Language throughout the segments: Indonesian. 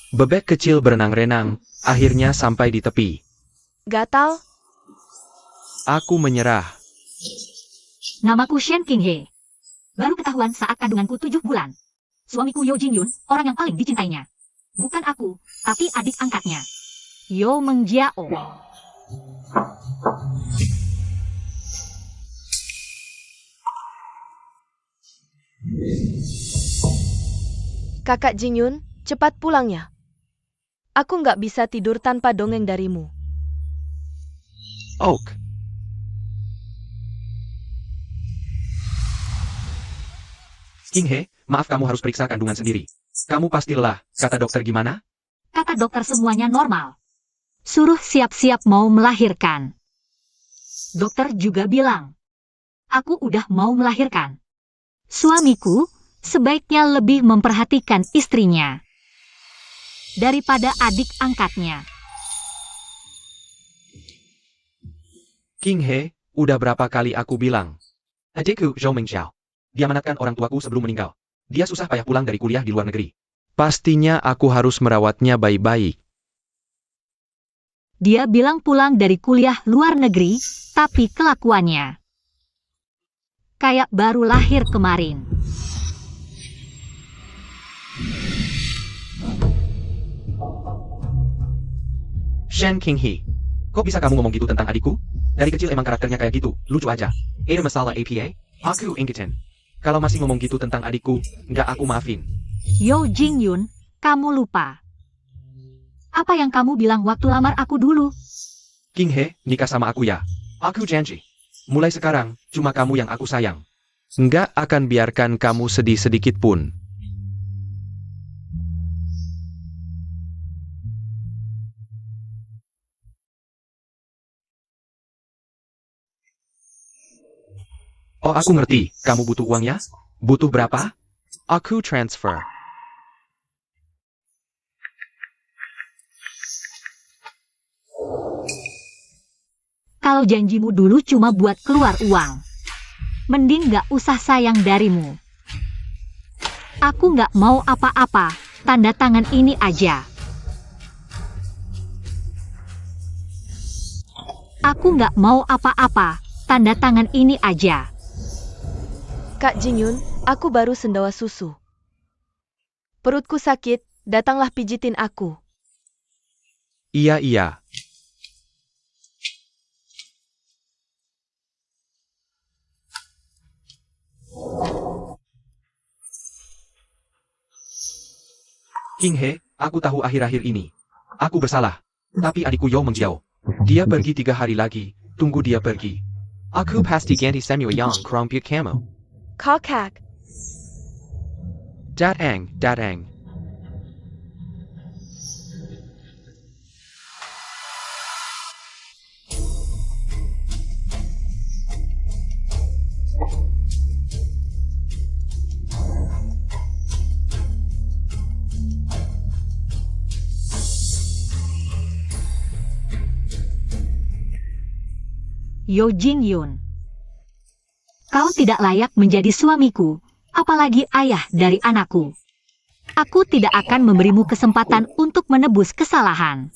Bebek kecil berenang-renang, akhirnya sampai di tepi. Gatal? Aku menyerah. Namaku Shen Qinghe. Baru ketahuan saat kandunganku 7 bulan. Suamiku Yo Jingyun, orang yang paling dicintainya. Bukan aku, tapi adik angkatnya. Yo Mengjiao. Kakak Jingyun, cepat pulang ya. Aku nggak bisa tidur tanpa dongeng darimu. Oak. Qinghe, maaf kamu harus periksa kandungan sendiri. Kamu pasti lelah, kata dokter gimana? Kata dokter semuanya normal. Suruh siap-siap mau melahirkan. Dokter juga bilang, aku udah mau melahirkan. Suamiku sebaiknya lebih memperhatikan istrinya daripada adik angkatnya. Qinghe, udah berapa kali aku bilang. Adikku, Zhou Mengxiao. Diamanatkan orang tuaku sebelum meninggal. Dia susah payah pulang dari kuliah di luar negeri. Pastinya aku harus merawatnya baik-baik. Dia bilang pulang dari kuliah luar negeri, tapi kelakuannya kayak baru lahir kemarin. Shen Qinghe. Kok bisa kamu ngomong gitu tentang adikku? Dari kecil emang karakternya kayak gitu, lucu aja. Ada masalah APA? Aku ingetin. Kalau masih ngomong gitu tentang adikku, nggak aku maafin. Yo Jingyun, kamu lupa. Apa yang kamu bilang waktu lamar aku dulu? Qinghe, nikah sama aku ya. Aku janji. Mulai sekarang, cuma kamu yang aku sayang. Nggak akan biarkan kamu sedih sedikit pun. Oh, aku ngerti. Kamu butuh uangnya? Butuh berapa? Aku transfer. Kalau janjimu dulu cuma buat keluar uang, mending gak usah sayang darimu. Aku gak mau apa-apa, tanda tangan ini aja. Aku gak mau apa-apa, tanda tangan ini aja. Kak Jingyun, aku baru sendawa susu. Perutku sakit, datanglah pijitin aku. Iya, iya. Qinghe, aku tahu akhir-akhir ini. Aku bersalah. Tapi adikku Yo Mengjiao. Dia pergi 3 hari lagi. Tunggu dia pergi. Aku pasti ganti Samuel yang keromput kamu. Kakak, Datang, datang. Yo Jingyun, kau tidak layak menjadi suamiku, apalagi ayah dari anakku. Aku tidak akan memberimu kesempatan untuk menebus kesalahan.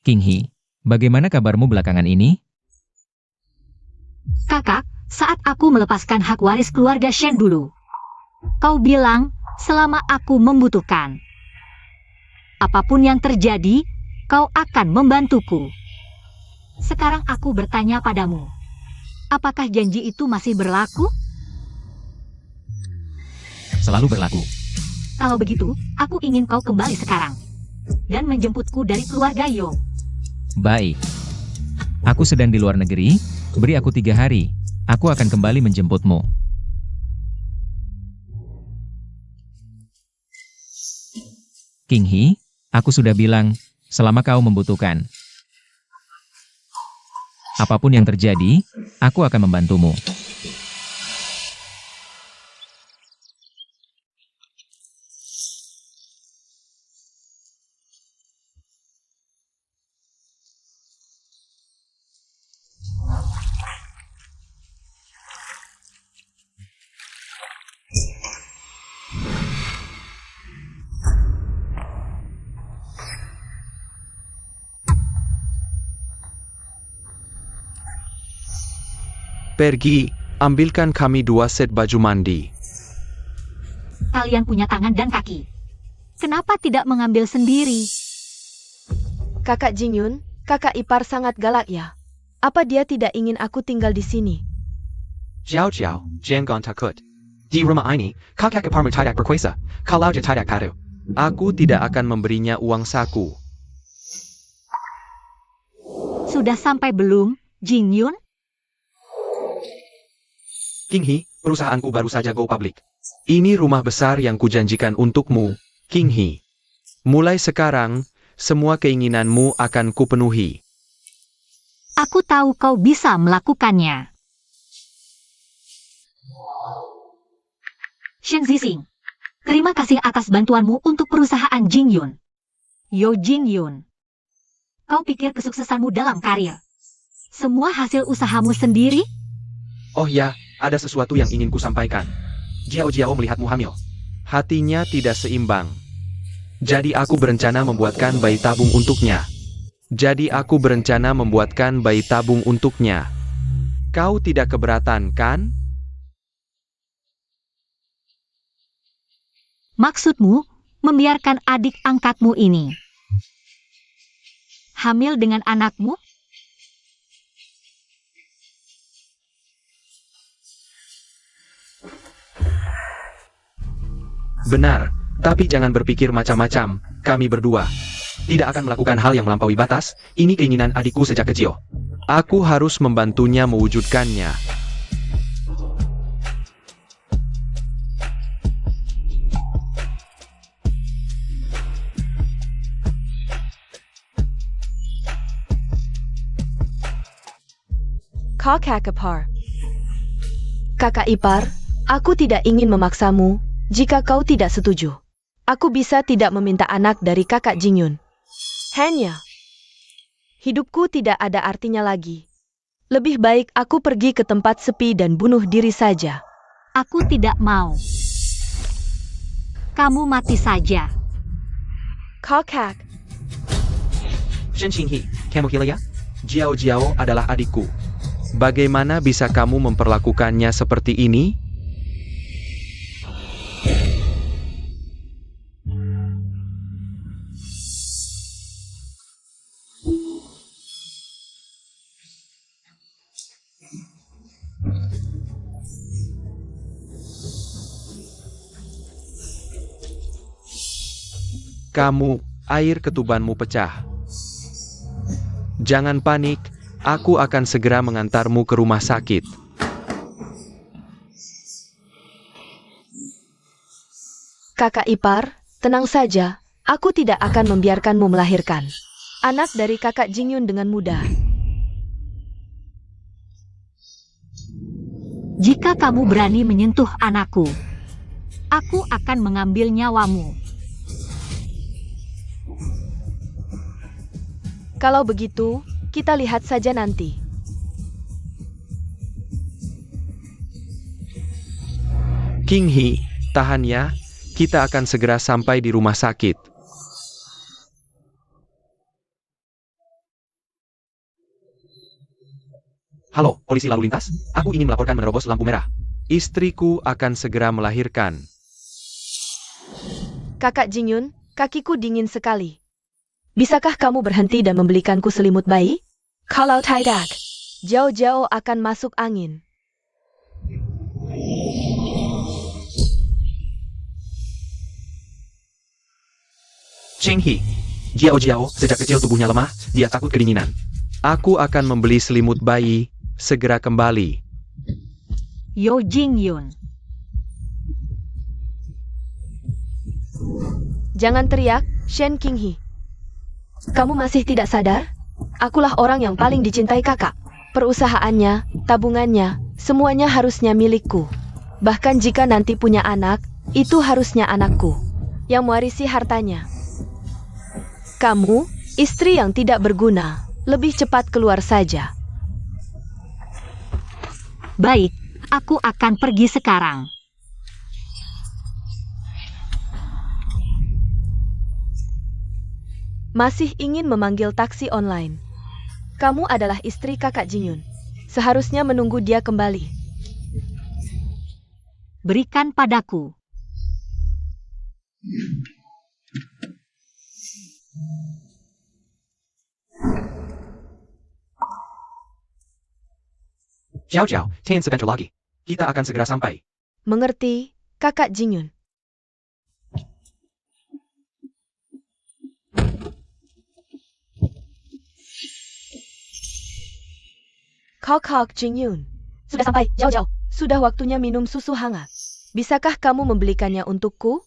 Qinghe, bagaimana kabarmu belakangan ini? Kakak, saat aku melepaskan hak waris keluarga Shen dulu, kau bilang selama aku membutuhkan, apapun yang terjadi, kau akan membantuku. Sekarang aku bertanya padamu, apakah janji itu masih berlaku? Selalu berlaku. Kalau begitu, aku ingin kau kembali sekarang dan menjemputku dari keluarga Yo. Baik. Aku sedang di luar negeri, beri aku 3 hari. Aku akan kembali menjemputmu. Qinghe, aku sudah bilang, selama kau membutuhkan. Apapun yang terjadi, aku akan membantumu. Pergi, ambilkan kami 2 set baju mandi. Kalian punya tangan dan kaki. Kenapa tidak mengambil sendiri? Kakak Jingyun, kakak ipar sangat galak ya. Apa dia tidak ingin aku tinggal di sini? Jiao Jiao, jangan takut. Di rumah ini, kakak iparmu tidak berkuasa. Kalau dia tidak patuh, aku tidak akan memberinya uang saku. Sudah sampai belum, Jingyun? Kinghi, perusahaanku baru saja go public. Ini rumah besar yang kujanjikan untukmu, Kinghi. Mulai sekarang, semua keinginanmu akan kupenuhi. Aku tahu kau bisa melakukannya. Shen Zixing, terima kasih atas bantuanmu untuk perusahaan Jingyun. Yo Jingyun, kau pikir kesuksesanmu dalam karir semua hasil usahamu sendiri? Oh ya, ada sesuatu yang ingin kusampaikan. Jiao Jiao melihatmu hamil. Hatinya tidak seimbang. Jadi aku berencana membuatkan bayi tabung untuknya. Kau tidak keberatan, kan? Maksudmu, membiarkan adik angkatmu ini hamil dengan anakmu? Benar, tapi jangan berpikir macam-macam. Kami berdua tidak akan melakukan hal yang melampaui batas. Ini keinginan adikku sejak kecil. Aku harus membantunya mewujudkannya. Kakak ipar. Kakak ipar, aku tidak ingin memaksamu. Jika kau tidak setuju, aku bisa tidak meminta anak dari kakak Jingyun. Hanya, hidupku tidak ada artinya lagi. Lebih baik aku pergi ke tempat sepi dan bunuh diri saja. Aku tidak mau. Kamu mati saja. Kakak, Shen Qinghe, kamu gila ya? Jiao Jiao adalah adikku. Bagaimana bisa kamu memperlakukannya seperti ini? Kamu, air ketubanmu pecah. Jangan panik, aku akan segera mengantarmu ke rumah sakit. kakak ipar, tenang saja, aku tidak akan membiarkanmu melahirkan anak dari kakak Jingyun dengan mudah. Jika kamu berani menyentuh anakku, aku akan mengambil nyawamu. Kalau begitu, kita lihat saja nanti. Kinghe, tahan ya, kita akan segera sampai di rumah sakit. Halo, polisi lalu lintas. Aku ingin melaporkan menerobos lampu merah. Istriku akan segera melahirkan. Kakak Jingyun, kakiku dingin sekali. Bisakah kamu berhenti dan membelikanku selimut bayi? Kalau tidak, jauh-jauh akan masuk angin. Qinghe, Jiao Jiao, sejak kecil tubuhnya lemah, dia takut kedinginan. Aku akan membeli selimut bayi, segera kembali. Yo Jingyun, Jangan teriak, Shen Qinghe. Kamu masih tidak sadar? Akulah orang yang paling dicintai kakak. Perusahaannya, tabungannya, semuanya harusnya milikku. Bahkan jika nanti punya anak, itu harusnya anakku yang mewarisi hartanya. Kamu, istri yang tidak berguna, lebih cepat keluar saja. baik, aku akan pergi sekarang. Masih ingin memanggil taksi online. Kamu adalah istri kakak Jingyun. Seharusnya menunggu dia kembali. Berikan padaku. Jiao Jiao, tahan sebentar lagi. Kita akan segera sampai. Mengerti, kakak Jingyun. Kok Jingyun. Sudah sampai, jauh-jauh. Sudah waktunya minum susu hangat. Bisakah kamu membelikannya untukku?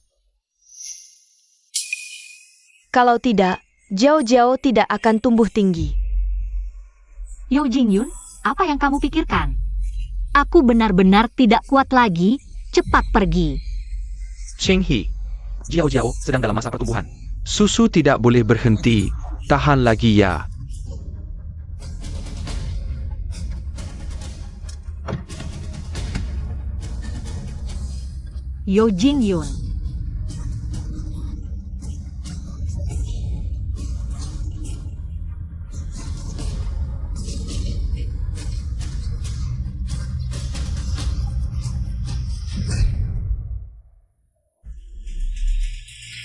Kalau tidak, Jiao tidak akan tumbuh tinggi. Yo Jingyun, apa yang kamu pikirkan? Aku benar-benar tidak kuat lagi, cepat pergi. Qinghe, Jiao sedang dalam masa pertumbuhan. Susu tidak boleh berhenti. Tahan lagi ya. Yo Jingyun.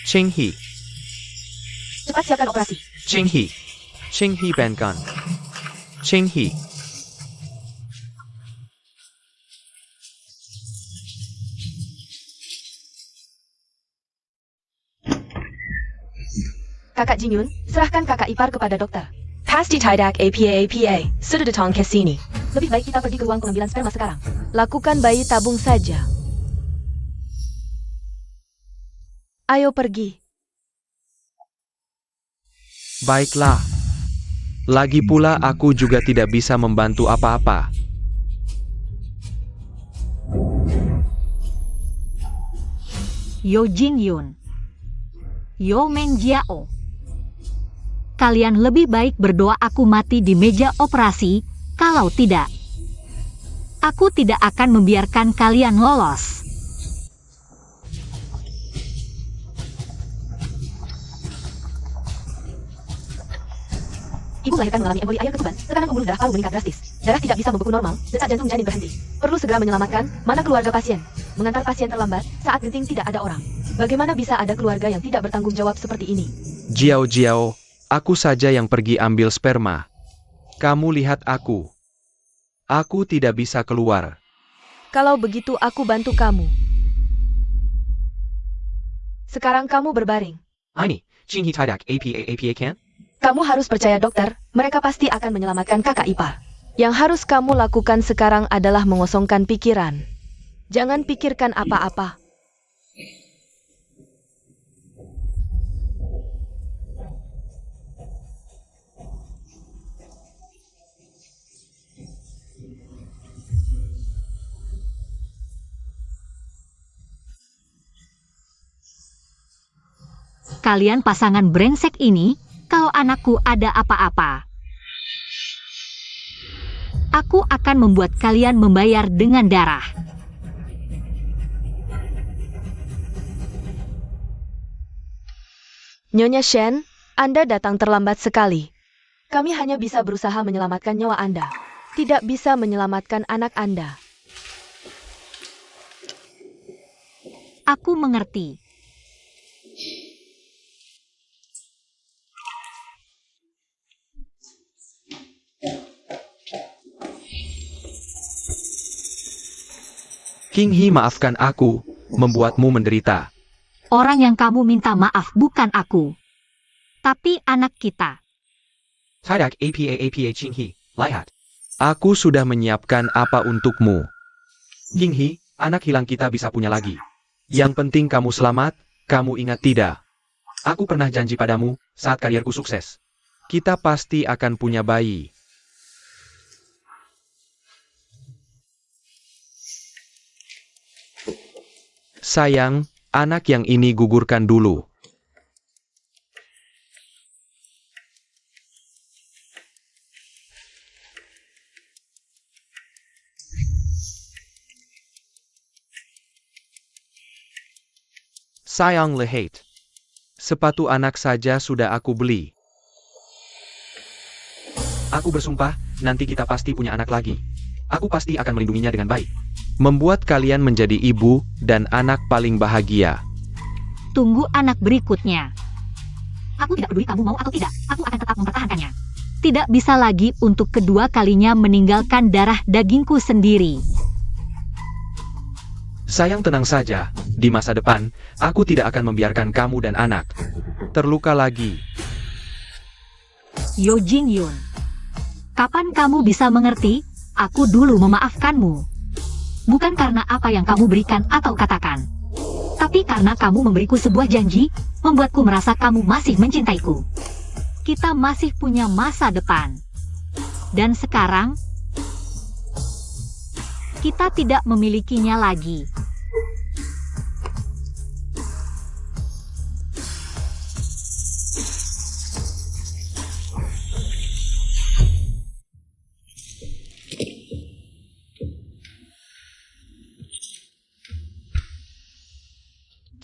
Qinghe, Cepat siapkan operasi. Qinghe Bankan. Qinghe. Kakak Jingyun, serahkan kakak ipar kepada dokter. Pasti tidak APA. Sudah datang ke sini. Lebih baik kita pergi ke ruang pengambilan sperma sekarang. Lakukan bayi tabung saja. Ayo pergi. Baiklah. Lagi pula aku juga tidak bisa membantu apa-apa. Yo Jingyun. Yo Mengjiao. Kalian lebih baik berdoa aku mati di meja operasi, kalau tidak, aku tidak akan membiarkan kalian lolos. Ibu melahirkan mengalami emboli air ketuban, tekanan pembuluh darah paru meningkat drastis. Darah tidak bisa membeku normal, detak jantung janin berhenti. Perlu segera menyelamatkan, mana keluarga pasien? Mengantar pasien terlambat, saat genting tidak ada orang. Bagaimana bisa ada keluarga yang tidak bertanggung jawab seperti ini? Jiao, aku saja yang pergi ambil sperma. Kamu lihat aku. Aku tidak bisa keluar. Kalau begitu aku bantu kamu. Sekarang kamu berbaring. Ini, Qinghe tidak APA kan? Kamu harus percaya dokter, mereka pasti akan menyelamatkan kakak ipar. Yang harus kamu lakukan sekarang adalah mengosongkan pikiran. Jangan pikirkan apa-apa. Kalian pasangan brengsek ini, kalau anakku ada apa-apa, aku akan membuat kalian membayar dengan darah. Nyonya Shen, Anda datang terlambat sekali. Kami hanya bisa berusaha menyelamatkan nyawa Anda. Tidak bisa menyelamatkan anak Anda. Aku mengerti. Qinghe, maafkan aku, membuatmu menderita. Orang yang kamu minta maaf bukan aku, tapi anak kita. Tidak APA Qinghe, lihat. Aku sudah menyiapkan apa untukmu. Qinghe, anak hilang kita bisa punya lagi. Yang penting kamu selamat, kamu ingat tidak? Aku pernah janji padamu, saat karierku sukses. Kita pasti akan punya bayi. Sayang, anak yang ini gugurkan dulu. Sayang lihat. Sepatu anak saja sudah aku beli. Aku bersumpah, nanti kita pasti punya anak lagi. Aku pasti akan melindunginya dengan baik. Membuat kalian menjadi ibu dan anak paling bahagia. Tunggu anak berikutnya. Aku tidak peduli kamu mau atau tidak, aku akan tetap mempertahankannya. Tidak bisa lagi untuk kedua kalinya meninggalkan darah dagingku sendiri. Sayang, tenang saja. Di masa depan, aku tidak akan membiarkan kamu dan anak terluka lagi. Yo Jin Yun. Kapan kamu bisa mengerti? Aku dulu memaafkanmu. Bukan karena apa yang kamu berikan atau katakan, tapi karena kamu memberiku sebuah janji, membuatku merasa kamu masih mencintaiku. Kita masih punya masa depan. Dan sekarang, kita tidak memilikinya lagi.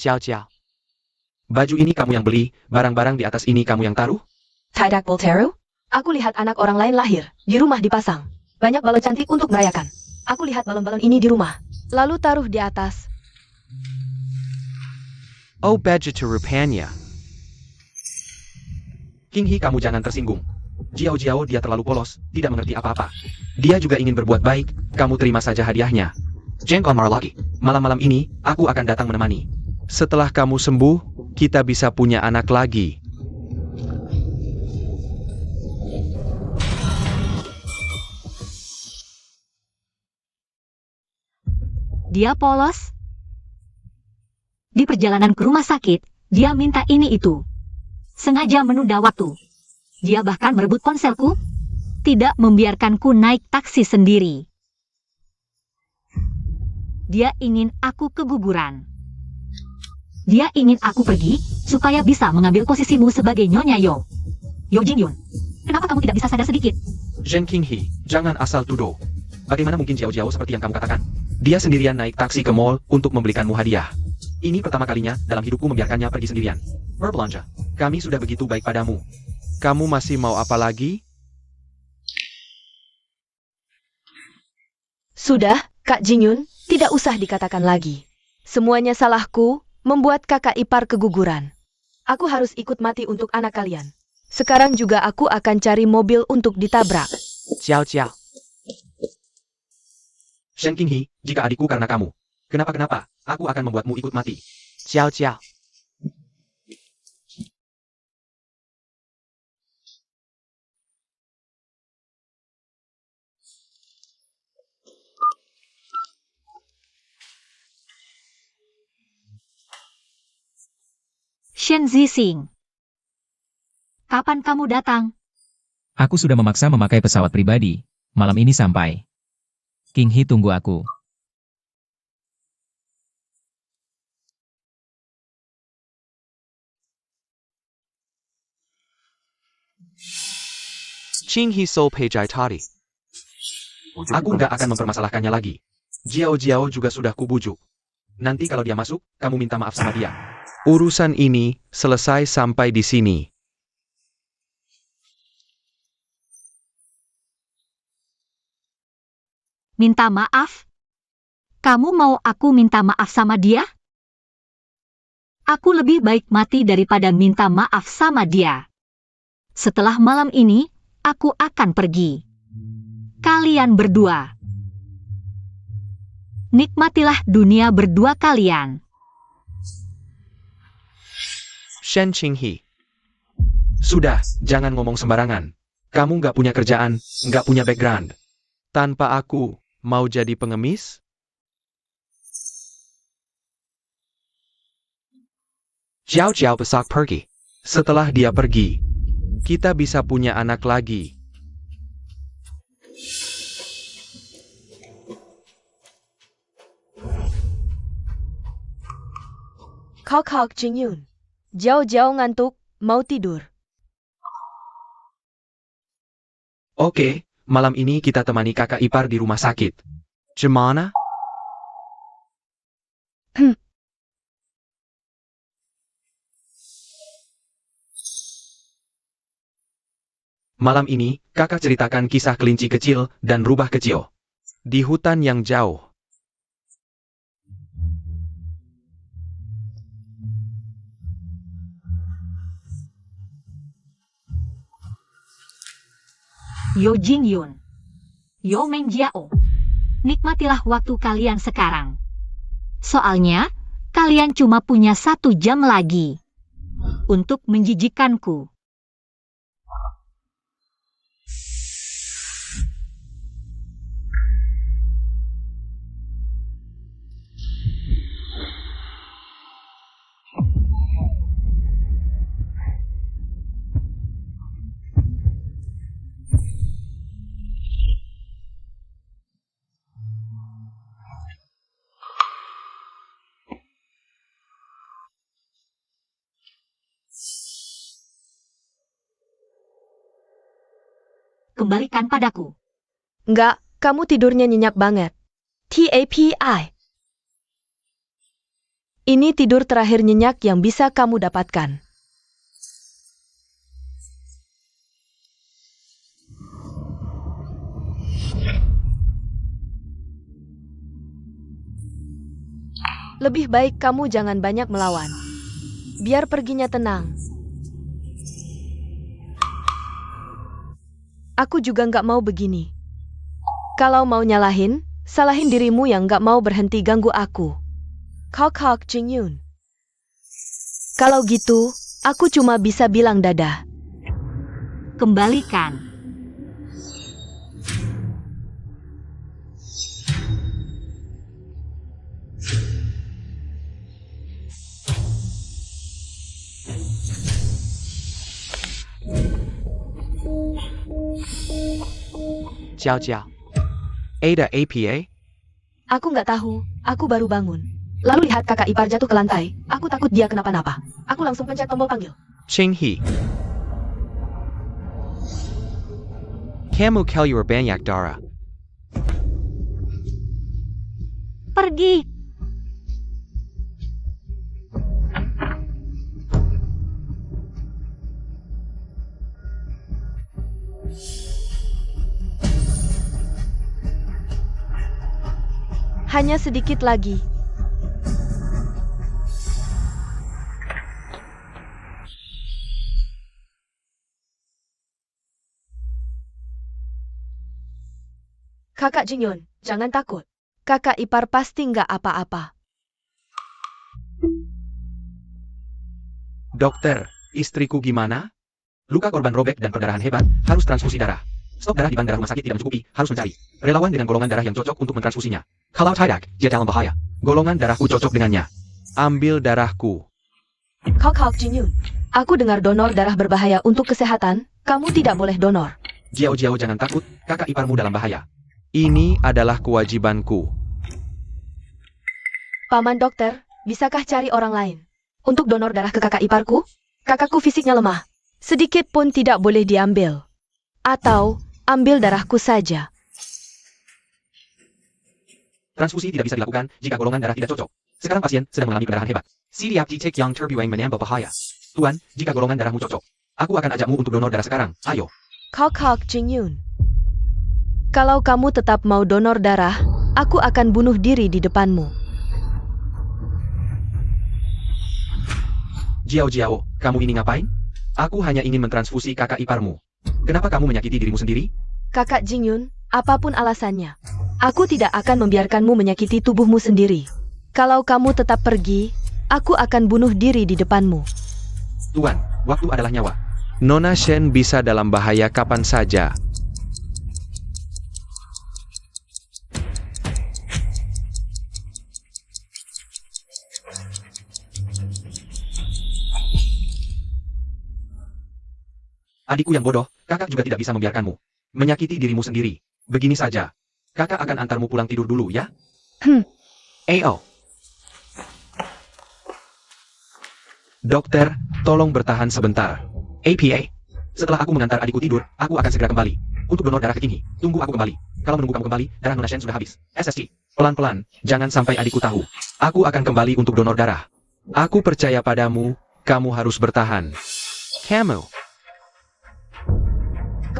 Ciao. Baju ini kamu yang beli, barang-barang di atas ini kamu yang taruh? Tidak Voltaire? Aku lihat anak orang lain lahir, di rumah dipasang. Banyak balon cantik untuk merayakan. Aku lihat balon-balon ini di rumah. Lalu taruh di atas. Oh, baju rupanya. King He, kamu jangan tersinggung. Jiao dia terlalu polos, tidak mengerti apa-apa. Dia juga ingin berbuat baik, kamu terima saja hadiahnya. Jangan marah lagi. Malam-malam ini, aku akan datang menemani. Setelah kamu sembuh, kita bisa punya anak lagi. Dia polos. Di perjalanan ke rumah sakit, dia minta ini itu. Sengaja menunda waktu. Dia bahkan merebut ponselku, tidak membiarkanku naik taksi sendiri. Dia ingin aku keguguran. Dia ingin aku pergi, supaya bisa mengambil posisimu sebagai Nyonya Yo. Yo Jin Yun, kenapa kamu tidak bisa sadar sedikit? Zhen King He, jangan asal tuduh. Bagaimana mungkin Jiao seperti yang kamu katakan? Dia sendirian naik taksi ke mall untuk membelikanmu hadiah. Ini pertama kalinya dalam hidupku membiarkannya pergi sendirian. Berbelanja. Kami sudah begitu baik padamu. Kamu masih mau apa lagi? Sudah, Kak Jin Yun, tidak usah dikatakan lagi. Semuanya salahku, membuat kakak ipar keguguran. Aku harus ikut mati untuk anak kalian. Sekarang juga aku akan cari mobil untuk ditabrak. Ciao. Shen King He, jika adikku karena kamu. Kenapa? Aku akan membuatmu ikut mati. Ciao. Shen Zixing. Kapan kamu datang? Aku sudah memaksa memakai pesawat pribadi. Malam ini sampai. King He tunggu aku. Ching He Soul Pejai Tadi. Aku nggak akan mempermasalahkannya lagi. Jiao juga sudah kubujuk. Nanti kalau dia masuk, kamu minta maaf sama dia. Urusan ini selesai sampai di sini. Minta maaf? Kamu mau aku minta maaf sama dia? Aku lebih baik mati daripada minta maaf sama dia. Setelah malam ini, aku akan pergi. Kalian berdua. Nikmatilah dunia berdua kalian. Shen Ching He. Sudah, jangan ngomong sembarangan. Kamu nggak punya kerjaan, nggak punya background. Tanpa aku, mau jadi pengemis? Jiao besok pergi. Setelah dia pergi, kita bisa punya anak lagi. Kok Jin Yun. Jiao ngantuk, mau tidur. Oke, malam ini kita temani kakak ipar di rumah sakit. Gimana? Malam ini, kakak ceritakan kisah kelinci kecil dan rubah kecil. Di hutan yang jauh. Yo Jin Yun. Yo Meng Jiao. Nikmatilah waktu kalian sekarang. Soalnya, kalian cuma punya 1 jam lagi untuk menjijikkanku. Kembalikan padaku. Enggak, kamu tidurnya nyenyak banget. TAPI. Ini tidur terakhir nyenyak yang bisa kamu dapatkan. Lebih baik kamu jangan banyak melawan. Biar perginya tenang. Aku juga nggak mau begini. Kalau mau nyalahin, salahin dirimu yang nggak mau berhenti ganggu aku. Kok Jin Yun. Kalau gitu, aku cuma bisa bilang dadah. Kembalikan. Jiao Jiao. Ada APA? Aku nggak tahu, aku baru bangun. Lalu lihat kakak ipar jatuh ke lantai, aku takut dia kenapa-napa. Aku langsung pencet tombol panggil. Ching He. Kamu keluar banyak darah. Pergi. Hanya sedikit lagi. Kakak Jin Yun, jangan takut. Kakak ipar pasti nggak apa-apa. Dokter, istriku gimana? Luka korban robek dan perdarahan hebat, harus transfusi darah. Stok darah di bank darah rumah sakit tidak mencukupi, harus mencari relawan dengan golongan darah yang cocok untuk mentransfusinya. Kalau tidak, dia dalam bahaya. Golongan darahku cocok dengannya. Ambil darahku. Kok Jin Yun, aku dengar donor darah berbahaya untuk kesehatan. Kamu tidak boleh donor. Jiao Jiao jangan takut, kakak iparmu dalam bahaya. Ini adalah kewajibanku. Paman dokter, bisakah cari orang lain untuk donor darah ke kakak iparku? Kakakku fisiknya lemah. Sedikit pun tidak boleh diambil. Atau, ambil darahku saja. Transfusi tidak bisa dilakukan jika golongan darah tidak cocok. Sekarang pasien sedang mengalami perdarahan hebat. Siap dicek yang terbuang menambah bahaya. Tuan, jika golongan darahmu cocok, aku akan ajakmu untuk donor darah sekarang. Ayo. Kok Jin Yun. Kalau kamu tetap mau donor darah, aku akan bunuh diri di depanmu. Jiao Jiao, kamu ini ngapain? Aku hanya ingin mentransfusi kakak iparmu. Kenapa kamu menyakiti dirimu sendiri? Kakak Jin Yun, apapun alasannya, aku tidak akan membiarkanmu menyakiti tubuhmu sendiri. Kalau kamu tetap pergi, aku akan bunuh diri di depanmu. Tuan, waktu adalah nyawa. Nona Shen bisa dalam bahaya kapan saja. Adikku yang bodoh, kakak juga tidak bisa membiarkanmu menyakiti dirimu sendiri. Begini saja, kakak akan antarmu pulang tidur dulu ya. Ayo. Dokter, tolong bertahan sebentar. APA. Setelah aku mengantar adikku tidur, aku akan segera kembali. Untuk donor darah ke King He, tunggu aku kembali. Kalau menunggu kamu kembali, darah Nona Shen sudah habis. SSC. Pelan-pelan, jangan sampai adikku tahu. Aku akan kembali untuk donor darah. Aku percaya padamu, kamu harus bertahan. Kamu.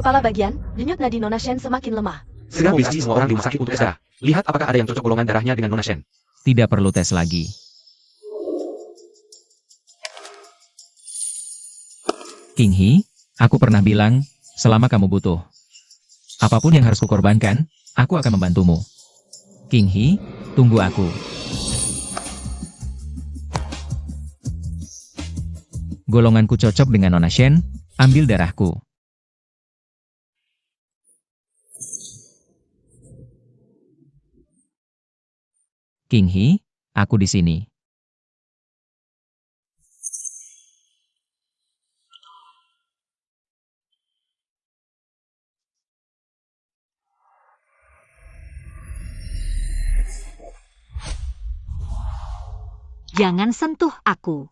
Kepala bagian, denyut nadi Nona Shen semakin lemah. Segera mobilisasi semua orang di rumah sakit untuk tes darah. Lihat apakah ada yang cocok golongan darahnya dengan Nona Shen. Tidak perlu tes lagi. King He, aku pernah bilang, selama kamu butuh apapun yang harus kukorbankan, aku akan membantumu. King He, tunggu aku. Golonganku cocok dengan Nona Shen, ambil darahku. King He, aku di sini. Jangan sentuh aku.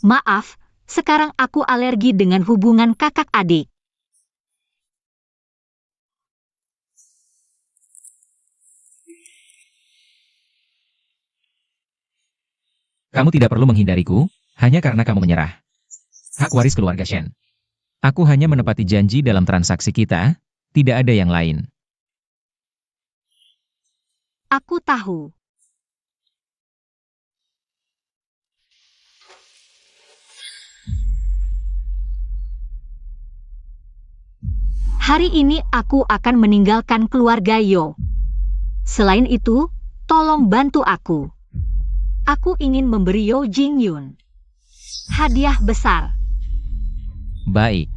Maaf, sekarang aku alergi dengan hubungan kakak adik. Kamu tidak perlu menghindariku, hanya karena kamu menyerah. Hak waris keluarga Shen. Aku hanya menepati janji dalam transaksi kita, tidak ada yang lain. Aku tahu. Hari ini aku akan meninggalkan keluarga Yo. Selain itu, tolong bantu aku. Aku ingin memberi Yo Jingyun hadiah besar. Baik.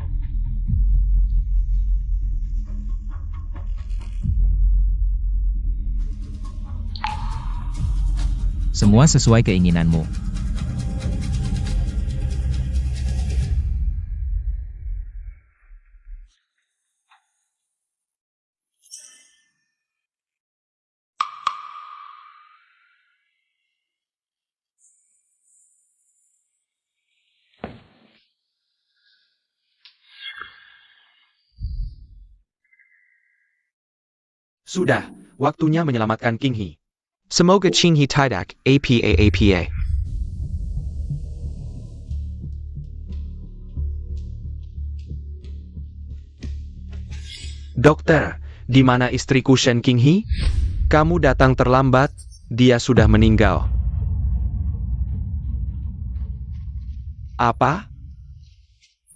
Semua sesuai keinginanmu. Sudah, waktunya menyelamatkan King He. Semoga King He tidak apa. Dokter, di mana istriku Shen King He? Kamu datang terlambat, dia sudah meninggal. Apa?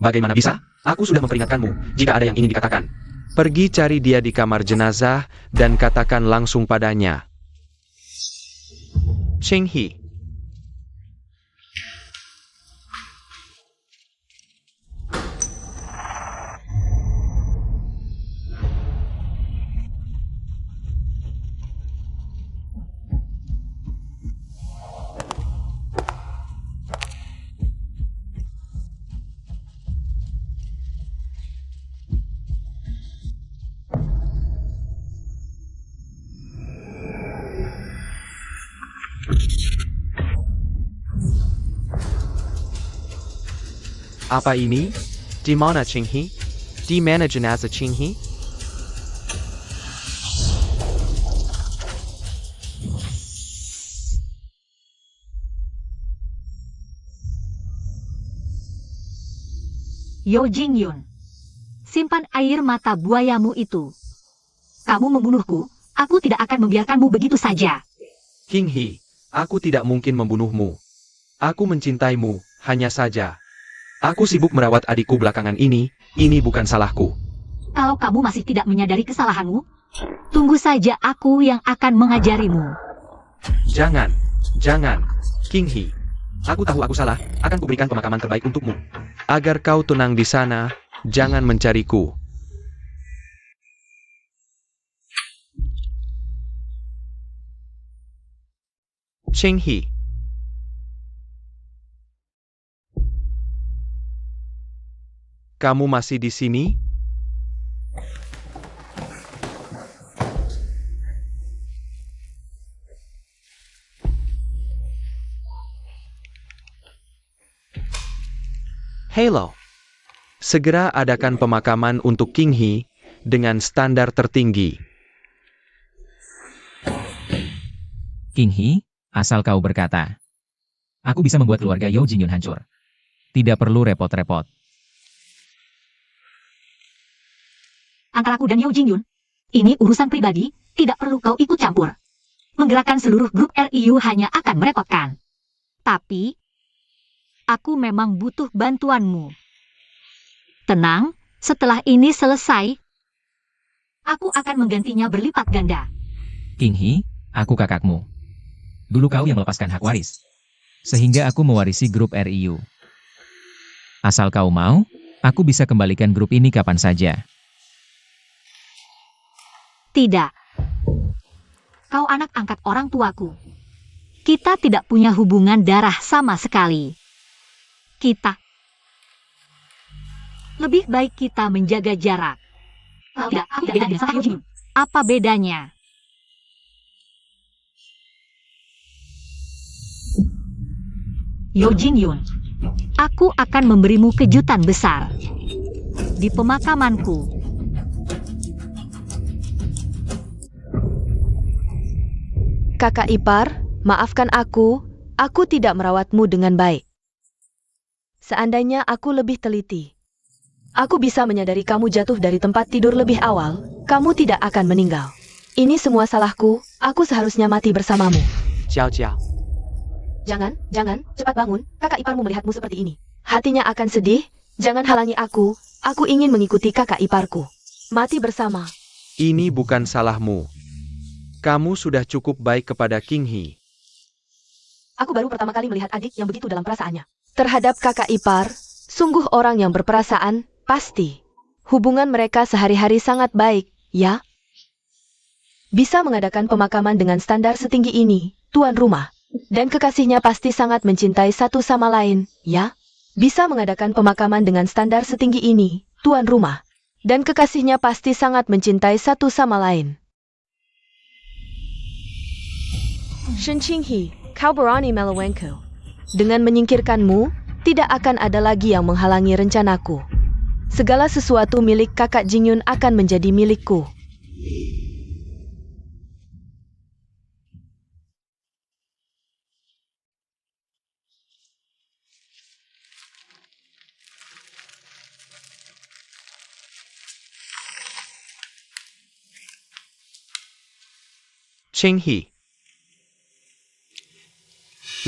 Bagaimana bisa? Aku sudah memperingatkanmu, jika ada yang ingin dikatakan. Pergi cari dia di kamar jenazah, dan katakan langsung padanya. King He. Apa ini? Di mana King He? Di mana jenazah King He? Yo Jingyun, simpan air mata buayamu itu. Kamu membunuhku, aku tidak akan membiarkanmu begitu saja. King He, aku tidak mungkin membunuhmu. Aku mencintaimu, hanya saja. Aku sibuk merawat adikku belakangan ini bukan salahku. Kalau kamu masih tidak menyadari kesalahanmu, tunggu saja aku yang akan mengajarimu. Jangan, King He. Aku tahu aku salah, akan kuberikan pemakaman terbaik untukmu. Agar kau tenang di sana, jangan mencariku. King He. Kamu masih di sini? Hello. Segera adakan pemakaman untuk King He dengan standar tertinggi. King He, asal kau berkata. Aku bisa membuat keluarga Yo Jingyun hancur. Tidak perlu repot-repot. Antara aku dan Yeo Jin-yun, ini urusan pribadi, tidak perlu kau ikut campur. Menggerakkan seluruh grup RIU hanya akan merepotkan. Tapi, aku memang butuh bantuanmu. Tenang, setelah ini selesai, aku akan menggantinya berlipat ganda. King Hee, aku kakakmu. Dulu kau yang melepaskan hak waris. Sehingga aku mewarisi grup RIU. Asal kau mau, aku bisa kembalikan grup ini kapan saja. Tidak. Kau anak angkat orang tuaku. Kita tidak punya hubungan darah sama sekali. Lebih baik kita menjaga jarak. Tidak, apa bedanya? Yeo Jin-yun, aku akan memberimu kejutan besar. Di pemakamanku. Kakak ipar, maafkan aku tidak merawatmu dengan baik. Seandainya aku lebih teliti, aku bisa menyadari kamu jatuh dari tempat tidur lebih awal, kamu tidak akan meninggal. Ini semua salahku, aku seharusnya mati bersamamu. Jiao Jiao. Jangan, cepat bangun, kakak iparmu melihatmu seperti ini. Hatinya akan sedih, jangan halangi aku ingin mengikuti kakak iparku. Mati bersama. Ini bukan salahmu. Kamu sudah cukup baik kepada King Hee. Aku baru pertama kali melihat adik yang begitu dalam perasaannya. Terhadap kakak ipar, sungguh orang yang berperasaan, pasti. Hubungan mereka sehari-hari sangat baik, ya? Bisa mengadakan pemakaman dengan standar setinggi ini, tuan rumah. Dan kekasihnya pasti sangat mencintai satu sama lain, ya? Bisa mengadakan pemakaman dengan standar setinggi ini, tuan rumah. Dan kekasihnya pasti sangat mencintai satu sama lain. Shen Qinghee, kau berani melawanku. Dengan menyingkirkanmu, tidak akan ada lagi yang menghalangi rencanaku. Segala sesuatu milik kakak Jin-yun akan menjadi milikku. King Hee.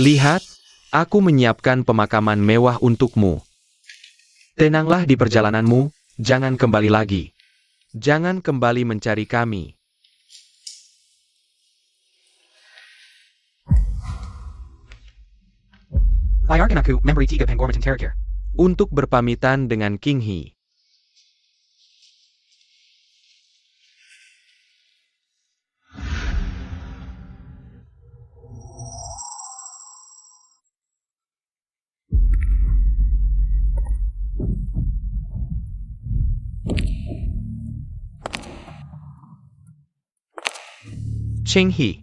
Lihat, aku menyiapkan pemakaman mewah untukmu. Tenanglah di perjalananmu, jangan kembali lagi. Jangan kembali mencari kami. Bayarkan aku memberi 3 penghormatan terakhir. Untuk berpamitan dengan King Hee. King Hee,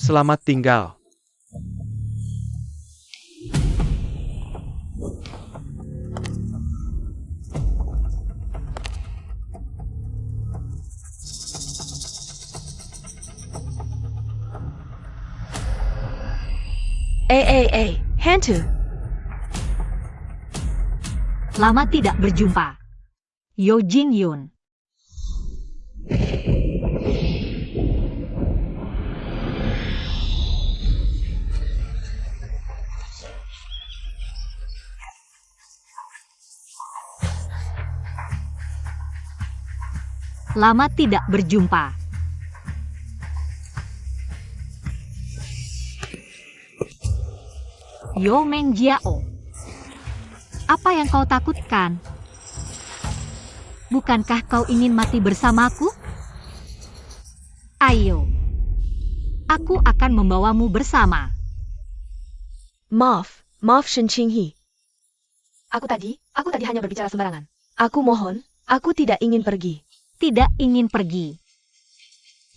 selamat tinggal. Hantu. Lama tidak berjumpa. Yeo Jin-yun. Lama tidak berjumpa. Yo Meng Jiao. Apa yang kau takutkan? Bukankah kau ingin mati bersamaku? Ayo. Aku akan membawamu bersama. Maaf Shen Qinghee. Aku tadi hanya berbicara sembarangan. Aku mohon, aku tidak ingin pergi. Tidak ingin pergi.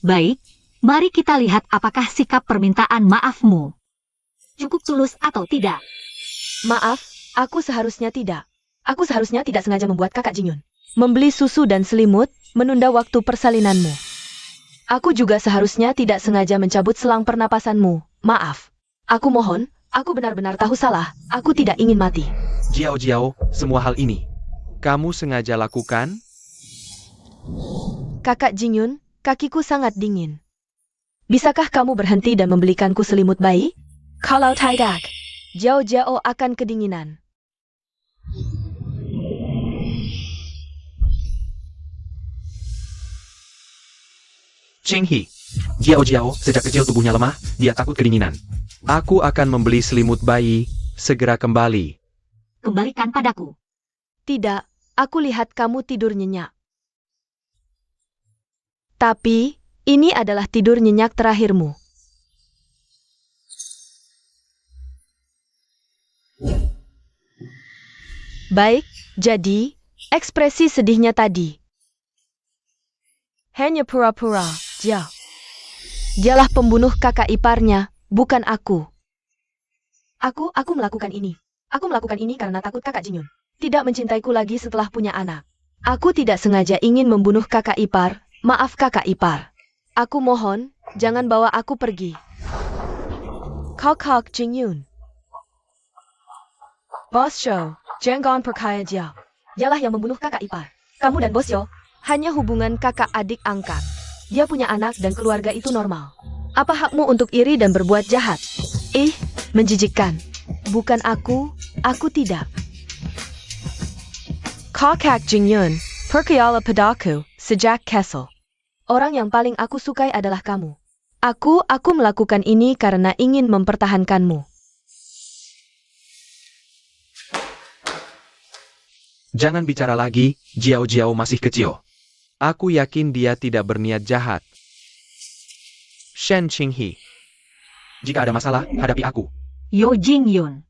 Baik, mari kita lihat apakah sikap permintaan maafmu cukup tulus atau tidak. Maaf, aku seharusnya tidak sengaja membuat kakak Jin-yun membeli susu dan selimut, menunda waktu persalinanmu. Aku juga seharusnya tidak sengaja mencabut selang pernapasanmu. Maaf. Aku mohon, aku benar-benar tahu salah, aku tidak ingin mati. Jiao Jiao, semua hal ini kamu sengaja lakukan? Kakak Jingyun, kakiku sangat dingin. Bisakah kamu berhenti dan membelikanku selimut bayi? Kalau tidak, Jiao Jiao akan kedinginan. Cheng He, Jiao Jiao, sejak kecil tubuhnya lemah, dia takut kedinginan. Aku akan membeli selimut bayi, segera kembali. Kembalikan padaku. Tidak, aku lihat kamu tidur nyenyak. Tapi, ini adalah tidur nyenyak terakhirmu. Baik, jadi, ekspresi sedihnya tadi. Hanya pura-pura, Jiao. Dialah pembunuh kakak iparnya, bukan aku. Aku melakukan ini. Aku melakukan ini karena takut kakak Jingyun tidak mencintaiku lagi setelah punya anak. Aku tidak sengaja ingin membunuh kakak ipar. Maaf kakak ipar. Aku mohon, jangan bawa aku pergi. Kakak Jingyun. Bos Show, jangan percaya Jiao. Dialah yang membunuh kakak ipar. Kamu dan Bos Yo hanya hubungan kakak adik angkat. Dia punya anak dan keluarga itu normal. Apa hakmu untuk iri dan berbuat jahat? Menjijikkan. Bukan aku tidak. Kakak Jingyun, percaya padaku, sejak Kessel. Orang yang paling aku sukai adalah kamu. Aku melakukan ini karena ingin mempertahankanmu. Jangan bicara lagi, Jiao Jiao masih kecil. Aku yakin dia tidak berniat jahat. Shen Qinghe, jika ada masalah, hadapi aku. Yo Jingyun.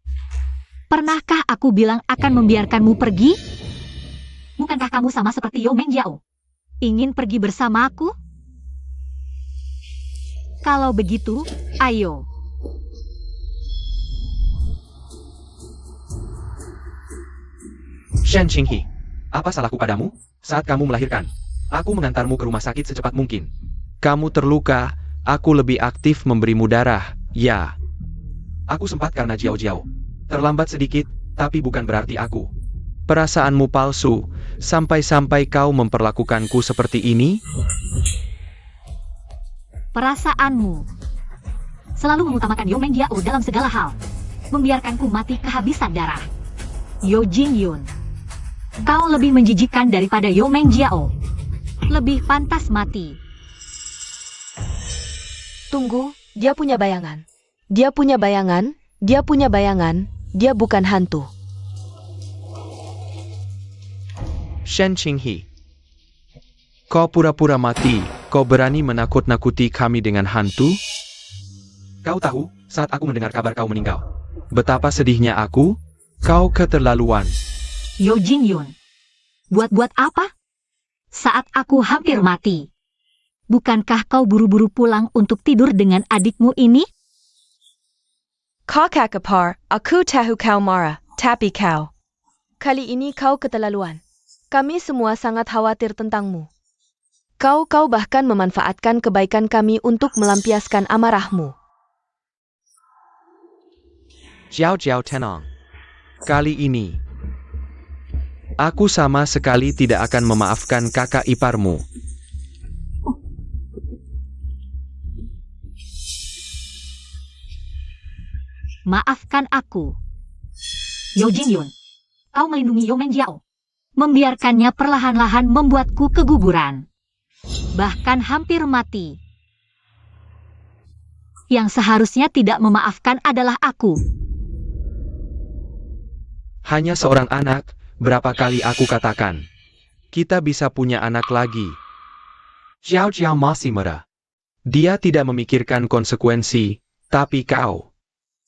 Pernahkah aku bilang akan membiarkanmu pergi? Bukankah kamu sama seperti Yo Mengjiao? Ingin pergi bersama aku? Kalau begitu, ayo. Shen Qinghe, apa salahku padamu? Saat kamu melahirkan, aku mengantarmu ke rumah sakit secepat mungkin. Kamu terluka, aku lebih aktif memberimu darah, ya. Aku sempat karena Jiao Jiao. Terlambat sedikit, tapi bukan berarti aku. Perasaanmu palsu, sampai-sampai kau memperlakukanku seperti ini? Perasaanmu selalu mengutamakan Yo Mengjiao dalam segala hal. Membiarkanku mati kehabisan darah. Yo Jingyun, kau lebih menjijikkan daripada Yo Mengjiao. Lebih pantas mati. Tunggu, dia punya bayangan. Dia punya bayangan, dia bukan hantu. Shen Qinghe, kau pura-pura mati, kau berani menakut-nakuti kami dengan hantu? Kau tahu, saat aku mendengar kabar kau meninggal, betapa sedihnya aku? Kau keterlaluan. Yo Jingyun, buat apa? Saat aku hampir mati. Bukankah kau buru-buru pulang untuk tidur dengan adikmu ini? Kakak ipar, aku tahu kau marah, tapi kau. Kali ini kau keterlaluan. Kami semua sangat khawatir tentangmu. Kau bahkan memanfaatkan kebaikan kami untuk melampiaskan amarahmu. Jiao Jiao tenang. Kali ini, aku sama sekali tidak akan memaafkan kakak iparmu. Maafkan aku. Yo Jingyun, kau melindungi Yo Mengjiao. Membiarkannya perlahan-lahan membuatku keguguran. Bahkan hampir mati. Yang seharusnya tidak memaafkan adalah aku. Hanya seorang anak, berapa kali aku katakan. Kita bisa punya anak lagi. Jiao Jiao masih marah. Dia tidak memikirkan konsekuensi, tapi kau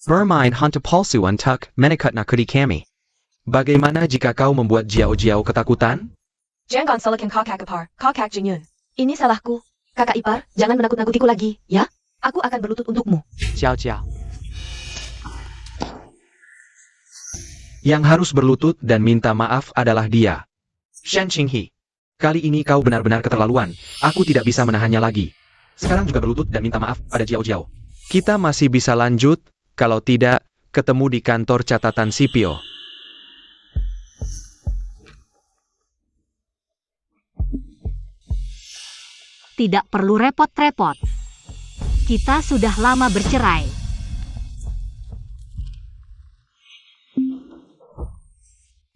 bermain hantu palsu untuk menakut-nakuti kami. Bagaimana jika kau membuat Jiao Jiao ketakutan? Jangan salahkan kakak ipar, kakak Jingyun. Ini salahku. Kakak ipar, jangan menakut-nakutiku lagi, ya? Aku akan berlutut untukmu. Jiao Jiao. Yang harus berlutut dan minta maaf adalah dia. Shen Qinghe, kali ini kau benar-benar keterlaluan. Aku tidak bisa menahannya lagi. Sekarang juga berlutut dan minta maaf pada Jiao Jiao. Kita masih bisa lanjut, kalau tidak, ketemu di kantor catatan sipil. tidak perlu repot-repot. Kita sudah lama bercerai.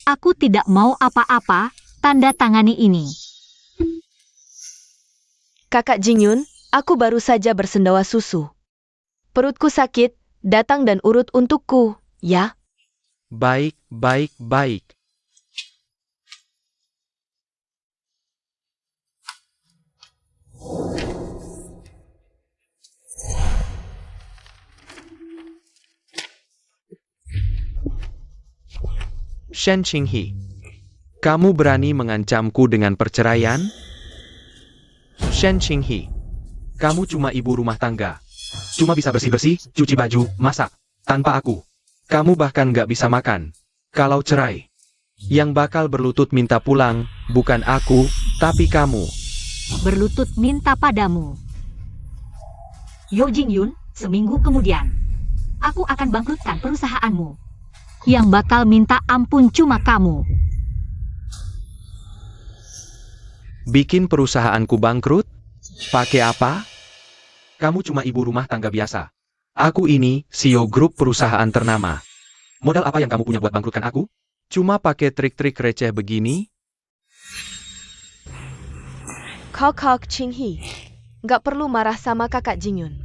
Aku tidak mau apa-apa, tanda tangani ini. Kakak Jingyun, aku baru saja bersendawa susu. Perutku sakit, datang dan urut untukku, ya? Baik, baik, baik. Shen Qinghe, kamu berani mengancamku dengan perceraian? Shen Qinghe, kamu cuma ibu rumah tangga. Cuma bisa bersih-bersih, cuci baju, masak. Tanpa aku, kamu bahkan gak bisa makan. Kalau cerai, yang bakal berlutut minta pulang, bukan aku, tapi kamu. Berlutut minta padamu. Yo Jingyun, seminggu kemudian, aku akan bangkrutkan perusahaanmu. Yang bakal minta ampun cuma kamu. Bikin perusahaanku bangkrut? Pakai apa? Kamu cuma ibu rumah tangga biasa. Aku ini CEO grup perusahaan ternama. Modal apa yang kamu punya buat bangkrutkan aku? Cuma pakai trik-trik receh begini? Kakak Qinghe, nggak perlu marah sama kakak Jingyun.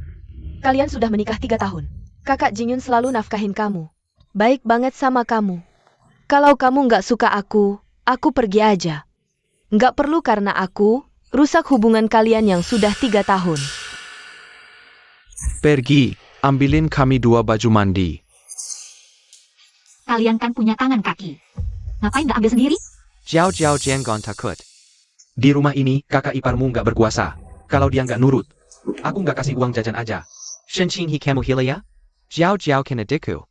Kalian sudah menikah 3 tahun. Kakak Jingyun selalu nafkahin kamu. Baik banget sama kamu. Kalau kamu nggak suka aku pergi aja. Nggak perlu karena aku rusak hubungan kalian yang sudah 3 tahun. Pergi, ambilin kami 2 baju mandi. Kalian kan punya tangan kaki. Ngapain nggak ambil sendiri? Jiao jiao jian takut. Di rumah ini, kakak iparmu nggak berkuasa. Kalau dia nggak nurut, aku nggak kasih uang jajan aja. Shen Qinghe kamu hila ya? Jiao jiao kenediku.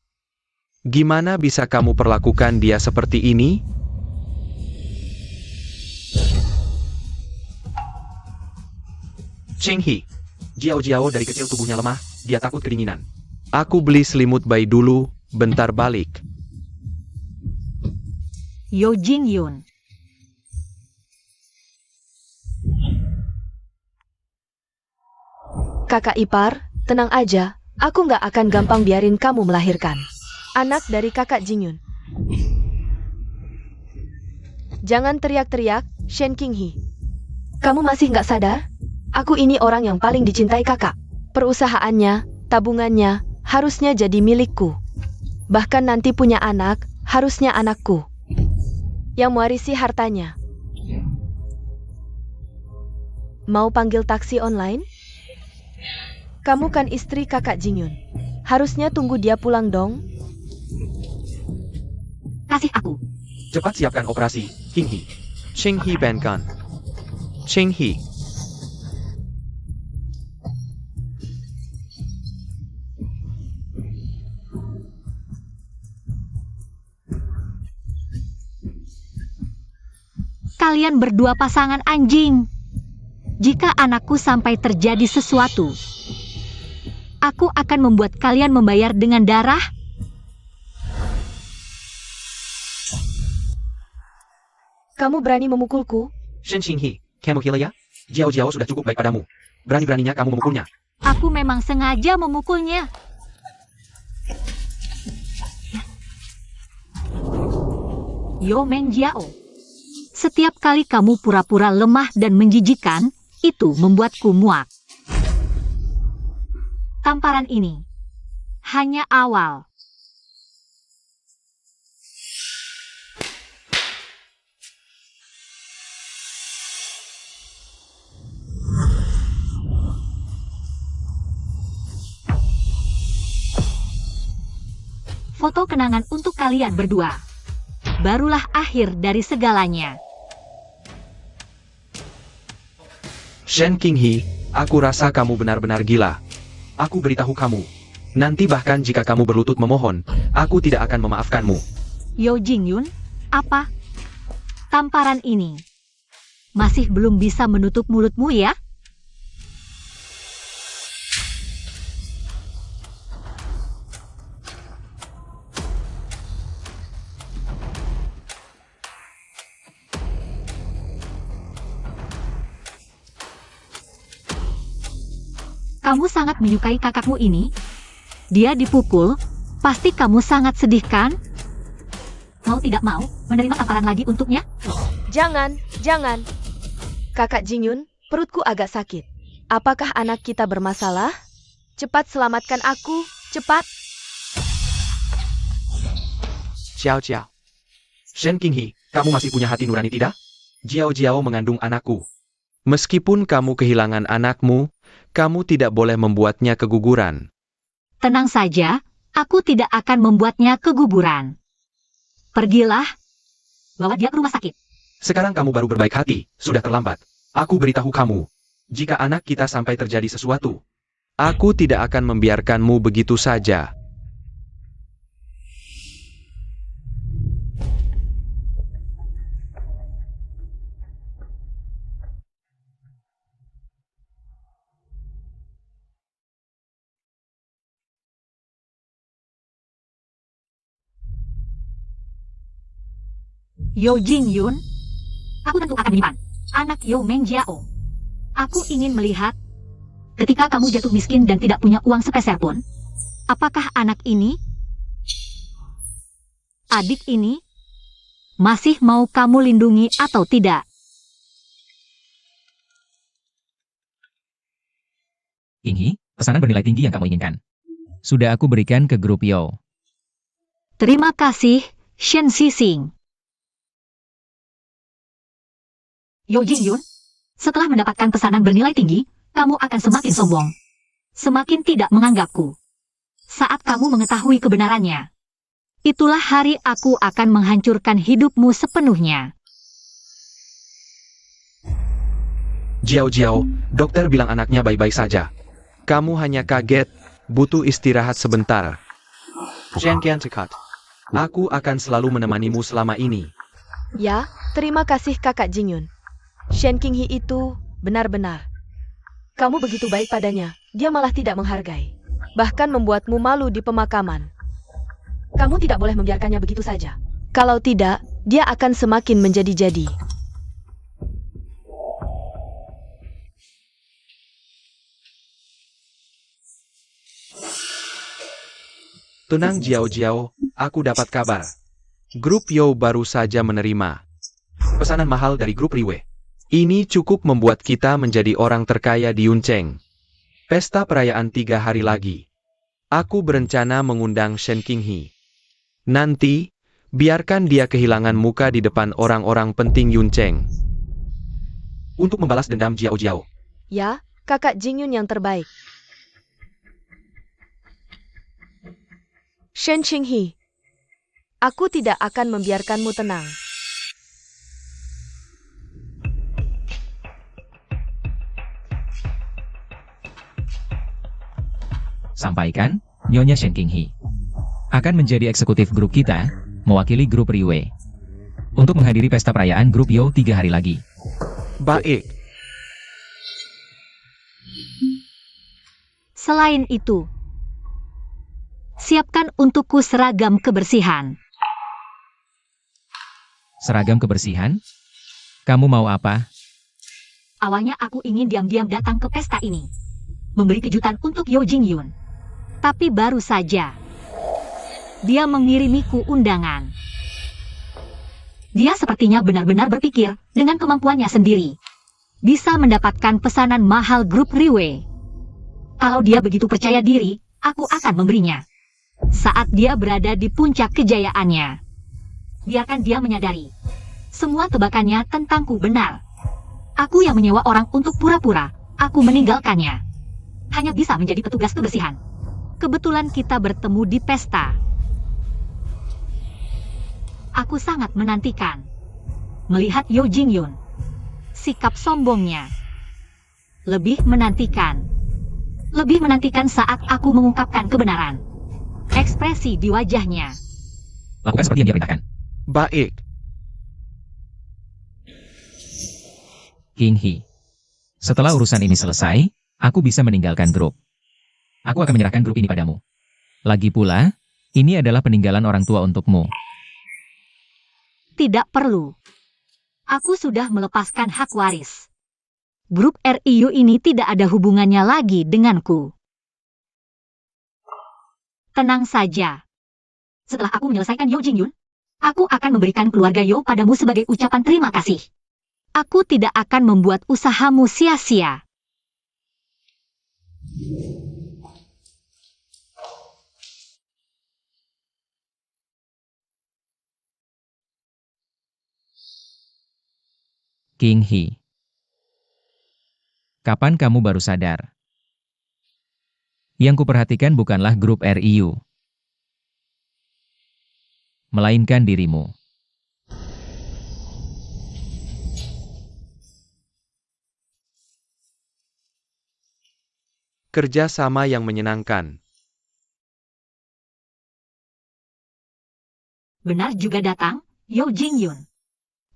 Gimana bisa kamu perlakukan dia seperti ini? Qinghe, Jiao dari kecil tubuhnya lemah, dia takut kedinginan. Aku beli selimut bayi dulu, bentar balik. Yo Jingyun. Kakak ipar, tenang aja. Aku nggak akan gampang biarin kamu melahirkan anak dari kakak Jingyun. Jangan teriak-teriak, Shen Qinghe. Kamu masih nggak sadar? Aku ini orang yang paling dicintai kakak. Perusahaannya, tabungannya, harusnya jadi milikku. Bahkan nanti punya anak, harusnya anakku yang mewarisi hartanya. Mau panggil taksi online? Kamu kan istri kakak Jingyun. Harusnya tunggu dia pulang dong. Kasih aku. Cepat siapkan operasi, Qinghe. Qinghe bankan. Qinghe. Kalian berdua pasangan anjing. Jika anakku sampai terjadi sesuatu, aku akan membuat kalian membayar dengan darah. Kamu berani memukulku? Shen Qinghe, kamu hila ya? Jiao sudah cukup baik padamu. Berani-beraninya kamu memukulnya. Aku memang sengaja memukulnya. Yo Meng Jiao. Setiap kali kamu pura-pura lemah dan menjijikan, itu membuatku muak. Tamparan ini hanya awal. Foto kenangan untuk kalian berdua. Barulah akhir dari segalanya. Shen Qinghe, aku rasa kamu benar-benar gila. Aku beritahu kamu. Nanti bahkan jika kamu berlutut memohon, aku tidak akan memaafkanmu. Yo Jingyun, apa? Tamparan ini masih belum bisa menutup mulutmu ya? Kamu sangat menyukai kakakmu ini? Dia dipukul, pasti kamu sangat sedih kan? Mau tidak mau, menerima tamparan lagi untuknya? Jangan, jangan. Kakak Jingyun, perutku agak sakit. Apakah anak kita bermasalah? Cepat selamatkan aku, cepat. Jiao Jiao. Shen Qinghe, kamu masih punya hati nurani tidak? Jiao Jiao mengandung anakku. Meskipun kamu kehilangan anakmu, kamu tidak boleh membuatnya keguguran. Tenang saja, aku tidak akan membuatnya keguguran. Pergilah, bawa dia ke rumah sakit. Sekarang kamu baru berbaik hati, sudah terlambat. Aku beritahu kamu, jika anak kita sampai terjadi sesuatu, aku tidak akan membiarkanmu begitu saja. Yo Jingyun, aku tentu akan menyimpan anak Yo Mengjiao. Aku ingin melihat, ketika kamu jatuh miskin dan tidak punya uang sepeser pun, apakah anak ini, adik ini, masih mau kamu lindungi atau tidak? Qinghe, pesanan bernilai tinggi yang kamu inginkan. Sudah aku berikan ke grup Yo. Terima kasih, Shen Xixing. Yo Jingyun, setelah mendapatkan pesanan bernilai tinggi, kamu akan semakin sombong. Semakin tidak menganggapku. Saat kamu mengetahui kebenarannya, itulah hari aku akan menghancurkan hidupmu sepenuhnya. Jiao Jiao, dokter bilang anaknya baik-baik saja. Kamu hanya kaget, butuh istirahat sebentar. Shen Qiantekat, aku akan selalu menemanimu selama ini. Ya, terima kasih kakak Jingyun. Shen Qinghe itu benar-benar. Kamu begitu baik padanya, dia malah tidak menghargai. Bahkan membuatmu malu di pemakaman. Kamu tidak boleh membiarkannya begitu saja. Kalau tidak, dia akan semakin menjadi-jadi. Tenang Jiao Jiao, aku dapat kabar. Grup Yo baru saja menerima pesanan mahal dari grup Riwe. Ini cukup membuat kita menjadi orang terkaya di Yuncheng. Pesta perayaan 3 hari lagi. Aku berencana mengundang Shen Qinghe. Nanti, biarkan dia kehilangan muka di depan orang-orang penting Yuncheng. Untuk membalas dendam Jiao Jiao. Ya, kakak Jingyun yang terbaik. Shen Qinghe, aku tidak akan membiarkanmu tenang. Sampaikan, Nyonya Shen Qinghe akan menjadi eksekutif grup kita, mewakili grup Riwe, untuk menghadiri pesta perayaan grup Yo 3 hari lagi. Baik. Selain itu, siapkan untukku seragam kebersihan. Seragam kebersihan? Kamu mau apa? Awalnya aku ingin diam-diam datang ke pesta ini, memberi kejutan untuk Yo Jingyun. Tapi baru saja, dia mengirimiku undangan. Dia sepertinya benar-benar berpikir dengan kemampuannya sendiri, bisa mendapatkan pesanan mahal grup Riwe. Kalau dia begitu percaya diri, aku akan memberinya. Saat dia berada di puncak kejayaannya, biarkan dia menyadari, semua tebakannya tentangku benar. Aku yang menyewa orang untuk pura-pura, aku meninggalkannya. Hanya bisa menjadi petugas kebersihan. Kebetulan kita bertemu di pesta. Aku sangat menantikan melihat Yo Jingyun. Sikap sombongnya. Lebih menantikan saat aku mengungkapkan kebenaran. Ekspresi di wajahnya. Lakukan seperti yang dia perintahkan. Baik. Qinghe, setelah urusan ini selesai, aku bisa meninggalkan grup. Aku akan menyerahkan grup ini padamu. Lagi pula, ini adalah peninggalan orang tua untukmu. Tidak perlu. Aku sudah melepaskan hak waris. Grup RIU ini tidak ada hubungannya lagi denganku. Tenang saja. Setelah aku menyelesaikan Yo Jingyun, aku akan memberikan keluarga Yo padamu sebagai ucapan terima kasih. Aku tidak akan membuat usahamu sia-sia. King Hee. Kapan kamu baru sadar? Yang kuperhatikan bukanlah grup RIU, melainkan dirimu. Kerja sama yang menyenangkan. Benar juga datang, Yo Jingyun.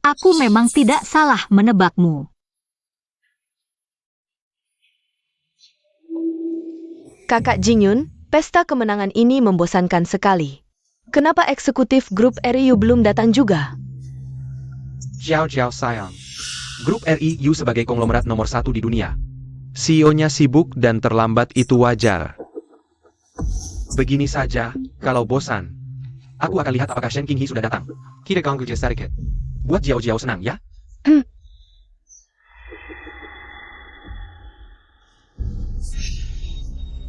Aku memang tidak salah menebakmu. Kakak Jingyun, pesta kemenangan ini membosankan sekali. Kenapa eksekutif grup RIU belum datang juga? Jiao sayang. Grup RIU sebagai konglomerat nomor 1 di dunia. CEO-nya sibuk dan terlambat itu wajar. Begini saja, kalau bosan, aku akan lihat apakah Shen Qinghe sudah datang. Kita ganggu dia sedikit. Buat Jiao senang ya.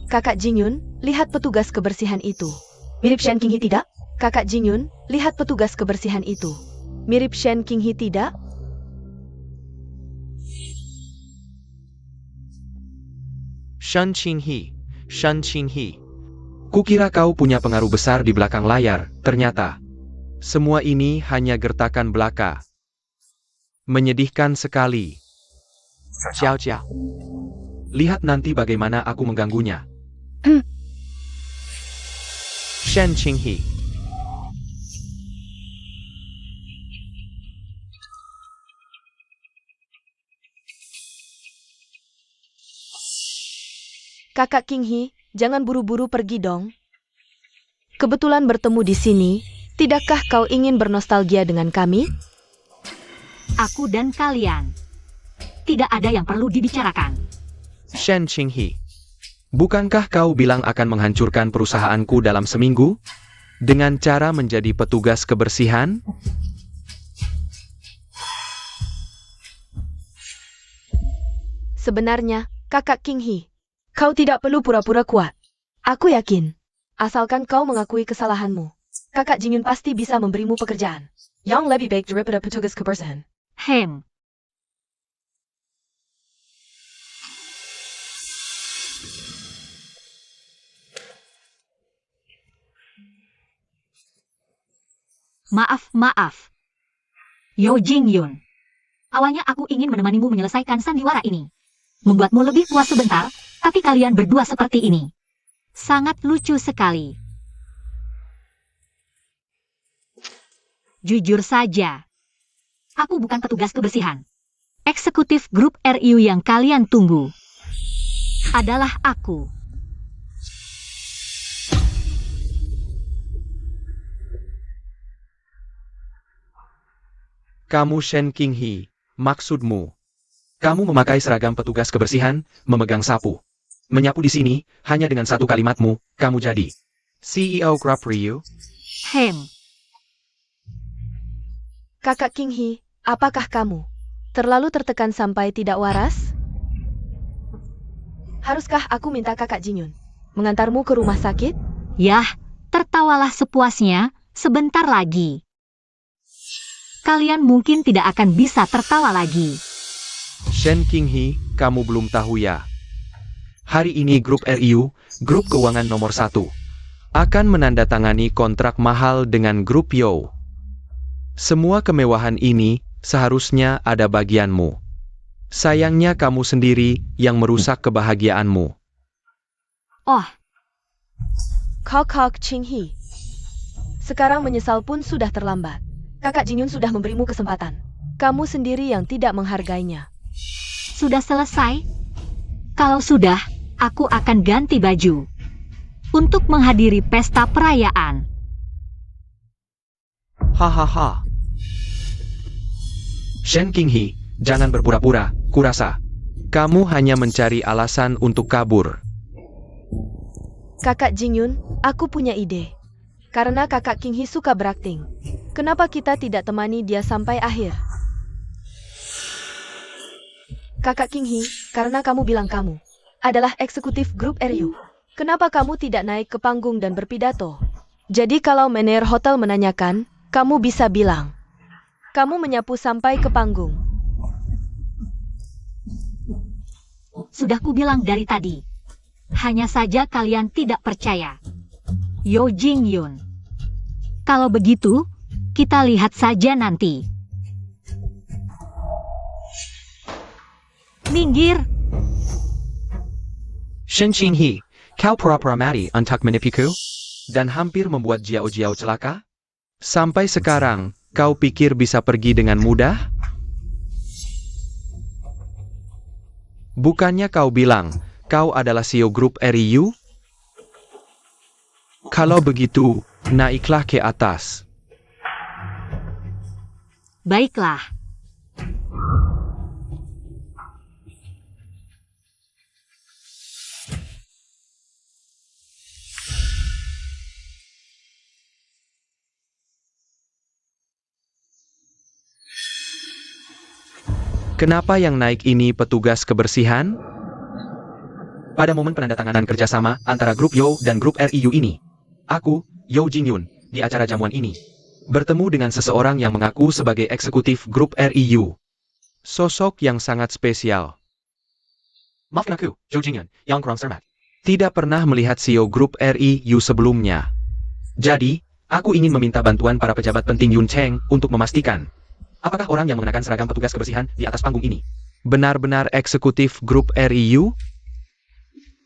Kakak Jingyun, lihat petugas kebersihan itu. Mirip Shen Qinghe tidak? Kakak Jingyun, lihat petugas kebersihan itu. Mirip Shen Qinghe tidak? Shen Qinghe. Kukira kau punya pengaruh besar di belakang layar, ternyata. Semua ini hanya gertakan belaka. Menyedihkan sekali. Jiao. Lihat nanti bagaimana aku mengganggunya. Shen Qinghe. Kakak Qinghe, jangan buru-buru pergi dong. Kebetulan bertemu di sini, tidakkah kau ingin bernostalgia dengan kami? Aku dan kalian. Tidak ada yang perlu dibicarakan. Shen Qinghe. Bukankah kau bilang akan menghancurkan perusahaanku dalam seminggu? Dengan cara menjadi petugas kebersihan? Sebenarnya, Kakak Qinghe, kau tidak perlu pura-pura kuat. Aku yakin, asalkan kau mengakui kesalahanmu, Kakak Jingyun pasti bisa memberimu pekerjaan yang lebih baik daripada petugas kebersihan. Maaf. Yo Jingyun. Awalnya aku ingin menemanimu menyelesaikan sandiwara ini. Membuatmu lebih puas sebentar, tapi kalian berdua seperti ini. Sangat lucu sekali. Jujur saja, aku bukan petugas kebersihan. Eksekutif grup RIU yang kalian tunggu adalah aku. Kamu Shen Qinghe, maksudmu. Kamu memakai seragam petugas kebersihan, memegang sapu. Menyapu di sini, hanya dengan satu kalimatmu, kamu jadi CEO Grup RIU. Kakak Qinghe, apakah kamu terlalu tertekan sampai tidak waras? Haruskah aku minta Kakak Jingyun mengantarmu ke rumah sakit? Yah, tertawalah sepuasnya, sebentar lagi. Kalian mungkin tidak akan bisa tertawa lagi. Shen Qinghe, kamu belum tahu ya. Hari ini grup RIU, grup keuangan nomor 1, akan menandatangani kontrak mahal dengan grup Yo. Semua kemewahan ini seharusnya ada bagianmu. Sayangnya kamu sendiri yang merusak kebahagiaanmu. Kakak Qinghe, sekarang menyesal pun sudah terlambat. Kakak Jingyun sudah memberimu kesempatan. Kamu sendiri yang tidak menghargainya. Sudah selesai? Kalau sudah, aku akan ganti baju untuk menghadiri pesta perayaan. Hahaha. Shen Qinghe, jangan berpura-pura, kurasa. Kamu hanya mencari alasan untuk kabur. Kakak Jingyun, aku punya ide. Karena kakak King Hee suka berakting. Kenapa kita tidak temani dia sampai akhir? Kakak King Hee, karena kamu bilang kamu adalah eksekutif grup RU. Kenapa kamu tidak naik ke panggung dan berpidato? Jadi kalau manajer hotel menanyakan, kamu bisa bilang, kamu menyapu sampai ke panggung. Sudah kubilang dari tadi. Hanya saja kalian tidak percaya. Yo Jingyun. Kalau begitu, kita lihat saja nanti. Minggir. Shen Qinghee, kau pura-pura mati untuk menipuku? Dan hampir membuat Jiao Jiao celaka? Sampai sekarang, kau pikir bisa pergi dengan mudah? Bukannya kau bilang, kau adalah CEO grup RIU? Kalau begitu, naiklah ke atas. Baiklah. Kenapa yang naik ini petugas kebersihan? Pada momen penandatanganan kerjasama antara grup Yo dan grup RIU ini, aku, Yo Jingyun, di acara jamuan ini, bertemu dengan seseorang yang mengaku sebagai eksekutif grup RIU. Sosok yang sangat spesial. Maafkan aku, Yo Jingyun, yang kurang cermat. Tidak pernah melihat CEO grup RIU sebelumnya. Jadi, aku ingin meminta bantuan para pejabat penting Yun Cheng untuk memastikan, apakah orang yang mengenakan seragam petugas kebersihan di atas panggung ini benar-benar eksekutif grup RIU?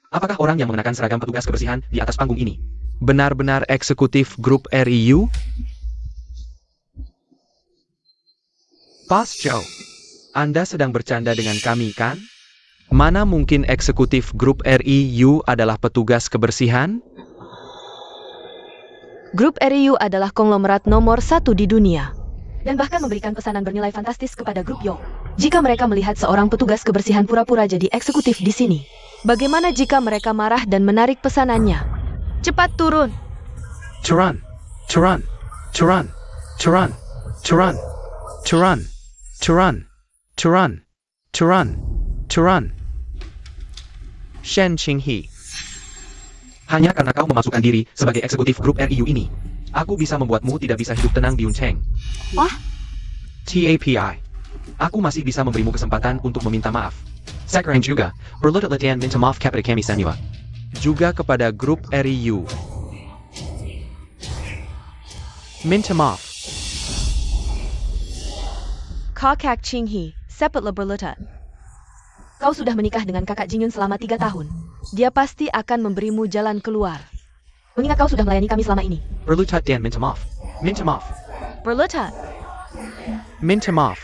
Apakah orang yang mengenakan seragam petugas kebersihan di atas panggung ini benar-benar eksekutif grup RIU? Pas Joe, Anda sedang bercanda dengan kami kan? Mana mungkin eksekutif grup RIU adalah petugas kebersihan? Grup RIU adalah konglomerat nomor 1 di dunia. Dan bahkan memberikan pesanan bernilai fantastis kepada grup Yo. Jika mereka melihat seorang petugas kebersihan pura-pura jadi eksekutif di sini, bagaimana jika mereka marah dan menarik pesanannya? Cepat turun! Turun, turun, turun, turun, turun, turun, turun, turun, turun, turun. Shen Qinghee. Hanya karena kau memasukkan diri sebagai eksekutif grup RIU ini, aku bisa membuatmu tidak bisa hidup tenang di Yun Cheng. Wah, TAPI. Aku masih bisa memberimu kesempatan untuk meminta maaf. Sekarang juga, berlutut latihan minta maaf kepada kami semua. Juga kepada grup RIU. Minta maaf. Kakak King Hee, sepatlah berlutut. Kau sudah menikah dengan kakak Jingyun selama 3 tahun. Dia pasti akan memberimu jalan keluar. Mengingat kau sudah melayani kami selama ini. Berlutut dan minta maaf. Minta maaf. Berlutut. Minta maaf.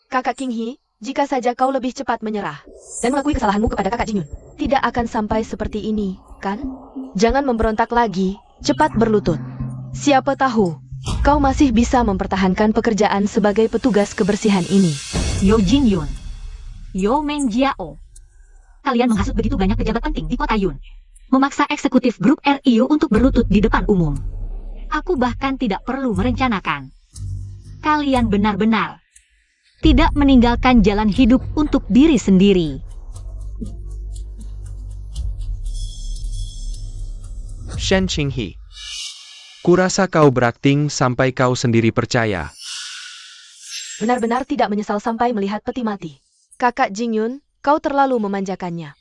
Kakak King Hee, jika saja kau lebih cepat menyerah dan mengakui kesalahanmu kepada kakak Jingyun, tidak akan sampai seperti ini, kan? Jangan memberontak lagi, cepat berlutut. Siapa tahu, kau masih bisa mempertahankan pekerjaan sebagai petugas kebersihan ini. Yo Jingyun. Yo Meng Jiao. Kalian menghasut begitu banyak pejabat penting di kota Yun. Memaksa eksekutif grup RIU untuk berlutut di depan umum. Aku bahkan tidak perlu merencanakan. Kalian benar-benar tidak meninggalkan jalan hidup untuk diri sendiri. Shen Qinghee. Kurasa kau berakting sampai kau sendiri percaya. Benar-benar tidak menyesal sampai melihat peti mati. Kakak Jingyun, kau terlalu memanjakannya.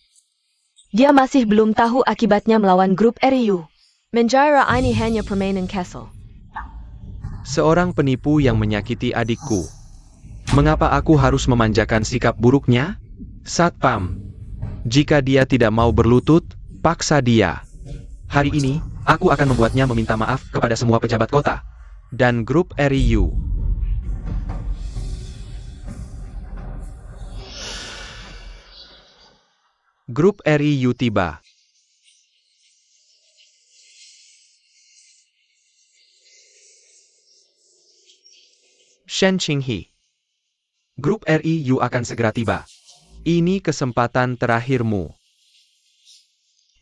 Dia masih belum tahu akibatnya melawan grup RIU. Menjara ini hanya permainan castle. Seorang penipu yang menyakiti adikku. Mengapa aku harus memanjakan sikap buruknya? Satpam. Jika dia tidak mau berlutut, paksa dia. Hari ini, aku akan membuatnya meminta maaf kepada semua pejabat kota dan grup RIU. Grup RIU tiba. Shen Qinghe. Grup RIU akan segera tiba. Ini kesempatan terakhirmu.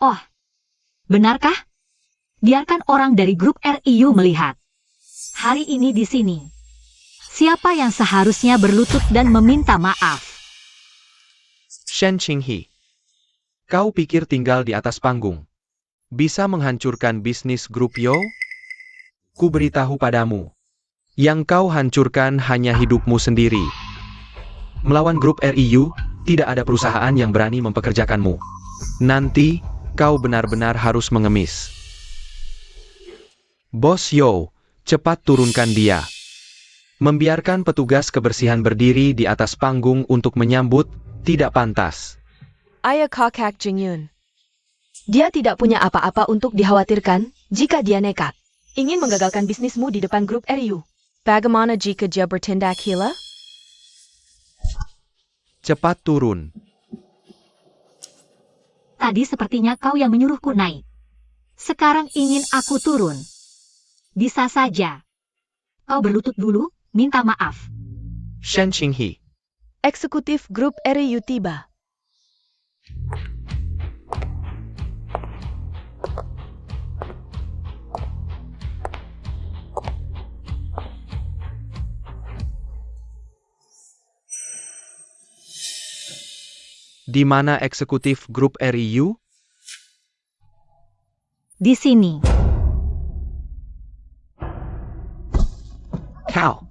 Oh, benarkah? Biarkan orang dari grup RIU melihat. Hari ini di sini. Siapa yang seharusnya berlutut dan meminta maaf? Shen Qinghe. Kau pikir tinggal di atas panggung bisa menghancurkan bisnis grup Yo? Ku beritahu padamu, yang kau hancurkan hanya hidupmu sendiri. Melawan grup RIU, tidak ada perusahaan yang berani mempekerjakanmu. Nanti, kau benar-benar harus mengemis. Bos Yo, cepat turunkan dia. Membiarkan petugas kebersihan berdiri di atas panggung untuk menyambut, tidak pantas. Ayah Kakak Jingyun. Dia tidak punya apa-apa untuk dikhawatirkan jika dia nekat ingin menggagalkan bisnismu di depan grup RIU. Bagaimana jika dia bertindak hila? Cepat turun. Tadi sepertinya kau yang menyuruhku naik. Sekarang ingin aku turun. Bisa saja. Kau berlutut dulu, minta maaf. Shen Qinghe. Eksekutif grup RIU tiba. Di mana eksekutif grup RIU? Di sini. Kau.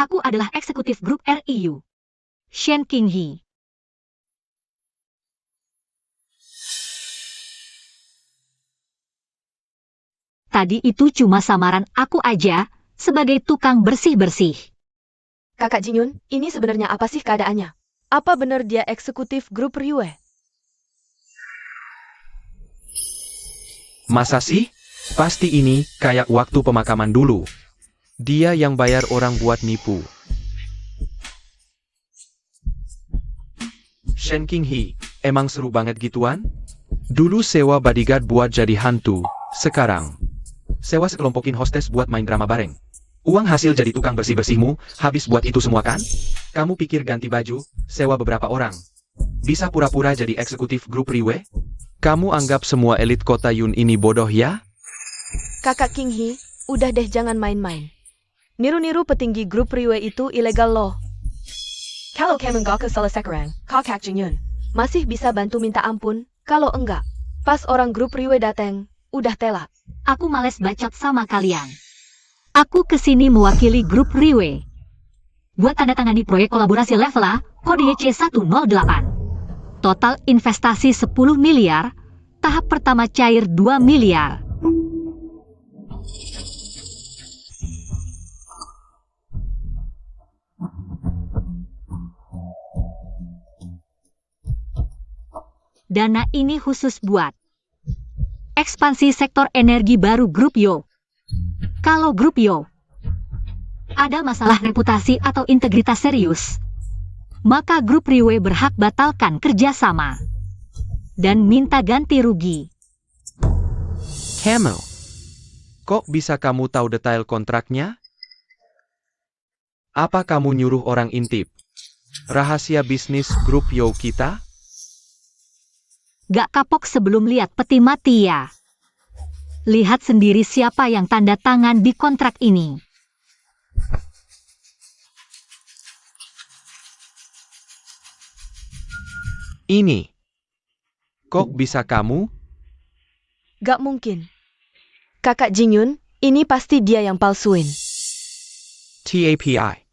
Aku adalah eksekutif grup RIU. Shen Qinghe. Tadi itu cuma samaran aku aja, sebagai tukang bersih-bersih. Kakak Jingyun, ini sebenarnya apa sih keadaannya? Apa benar dia eksekutif grup RIU? Masa sih? Pasti ini kayak waktu pemakaman dulu. Dia yang bayar orang buat nipu. Shen Qinghe, emang seru banget gituan? Dulu sewa bodyguard buat jadi hantu, sekarang sewa sekelompokin hostess buat main drama bareng. Uang hasil jadi tukang bersih-bersihmu, habis buat itu semua kan? Kamu pikir ganti baju, sewa beberapa orang, bisa pura-pura jadi eksekutif grup RIU? Kamu anggap semua elit kota Yun ini bodoh ya? Kakak Qinghe, udah deh jangan main-main. Niru-niru petinggi grup RIU itu ilegal loh. Kalau kamu nggak kesal sekarang, Kakak Jingyun masih bisa bantu minta ampun. Kalau enggak, pas orang grup RIU datang, udah telat. Aku males bacot sama kalian. Aku kesini mewakili grup RIU. Buat tanda tangani proyek kolaborasi level A, kode YC108. Total investasi 10 miliar, tahap pertama cair 2 miliar. Dana ini khusus buat ekspansi sektor energi baru grup Yo. Kalau grup Yo ada masalah reputasi atau integritas serius, maka grup RIU berhak batalkan kerjasama dan minta ganti rugi. Kamu, kok bisa kamu tahu detail kontraknya? Apa kamu nyuruh orang intip rahasia bisnis grup Yo kita? Gak kapok sebelum lihat peti mati ya. Lihat sendiri siapa yang tanda tangan di kontrak ini. Ini. Kok bisa kamu? Gak mungkin. Kakak Jingyun, ini pasti dia yang palsuin. TAPI.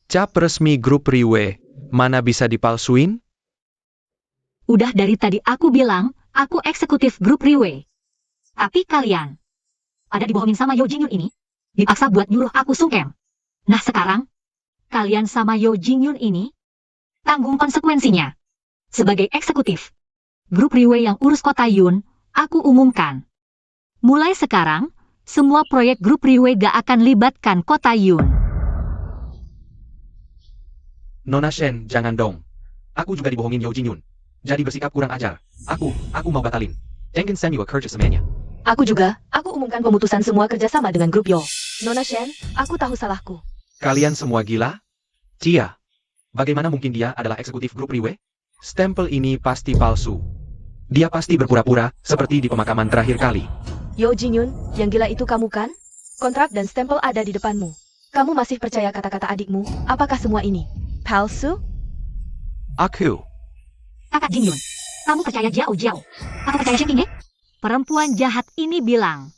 Cap resmi grup RIU, mana bisa dipalsuin? Udah dari tadi aku bilang, aku eksekutif grup Riwei. Tapi kalian, ada dibohongin sama Yo Jingyun ini, dipaksa buat nyuruh aku sungkem. Nah sekarang, kalian sama Yo Jingyun ini, tanggung konsekuensinya. Sebagai eksekutif, grup Riwei yang urus kota Yun, aku umumkan. Mulai sekarang, semua proyek grup Riwei gak akan libatkan kota Yun. Nona Shen, jangan dong. Aku juga dibohongin Yo Jingyun. Jadi bersikap kurang ajar. Aku mau batalin. Dengen Samuel kerja semuanya. Aku juga, aku umumkan pemutusan semua kerjasama dengan grup Yo. Nona Shen, aku tahu salahku. Kalian semua gila? Cia, bagaimana mungkin dia adalah eksekutif grup Riwei? Stempel ini pasti palsu. Dia pasti berpura-pura, seperti di pemakaman terakhir kali. Yo Jingyun, yang gila itu kamu kan? Kontrak dan stempel ada di depanmu. Kamu masih percaya kata-kata adikmu? Apakah semua ini palsu? Aku. Kakak Jingyun, kamu percaya Jiao Jiao? Aku percaya Shen Qinghe? Perempuan jahat ini bilang.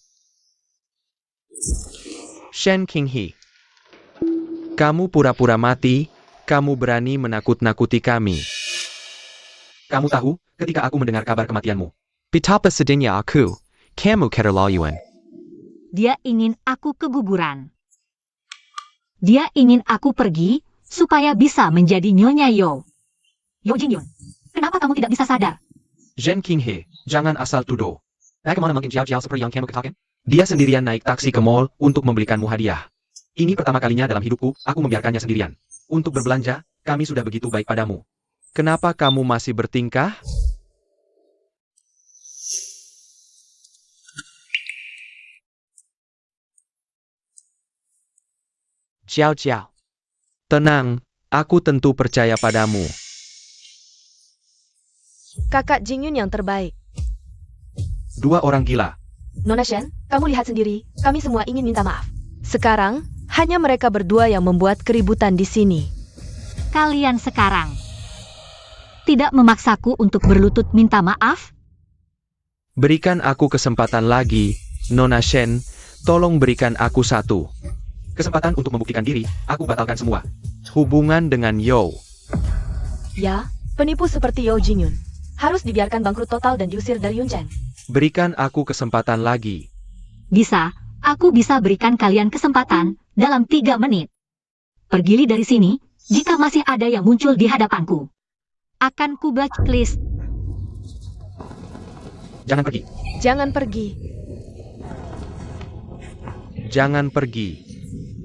Shen Qinghe. Kamu pura-pura mati, kamu berani menakut-nakuti kami. Kamu tahu, ketika aku mendengar kabar kematianmu. Betapa sedihnya aku. Kamu keterlaluan. Dia ingin aku keguguran. Dia ingin aku pergi, supaya bisa menjadi Nyonya Yo. Yo Jingyun, kenapa kamu tidak bisa sadar? Shen Qinghe, jangan asal tuduh. Bagaimana mungkin Jiao Jiao seperti yang kamu katakan? Dia sendirian naik taksi ke mall untuk membelikanmu hadiah. Ini pertama kalinya dalam hidupku, aku membiarkannya sendirian. Untuk berbelanja, kami sudah begitu baik padamu. Kenapa kamu masih bertingkah? Jiao Jiao. Tenang, aku tentu percaya padamu. Kakak Jingyun yang terbaik. Dua orang gila. Nona Shen, kamu lihat sendiri, kami semua ingin minta maaf. Sekarang, hanya mereka berdua yang membuat keributan di sini. Kalian sekarang tidak memaksaku untuk berlutut minta maaf? Berikan aku kesempatan lagi, Nona Shen. Tolong berikan aku satu kesempatan untuk membuktikan diri. Aku batalkan semua hubungan dengan Yo. Ya, penipu seperti Yo Jingyun harus dibiarkan bangkrut total dan diusir dari Yunchen. Berikan aku kesempatan lagi. Bisa, aku bisa berikan kalian kesempatan dalam 3 menit. Pergilah dari sini, jika masih ada yang muncul di hadapanku. Akan ku blacklist. Jangan pergi. Jangan pergi. Jangan pergi.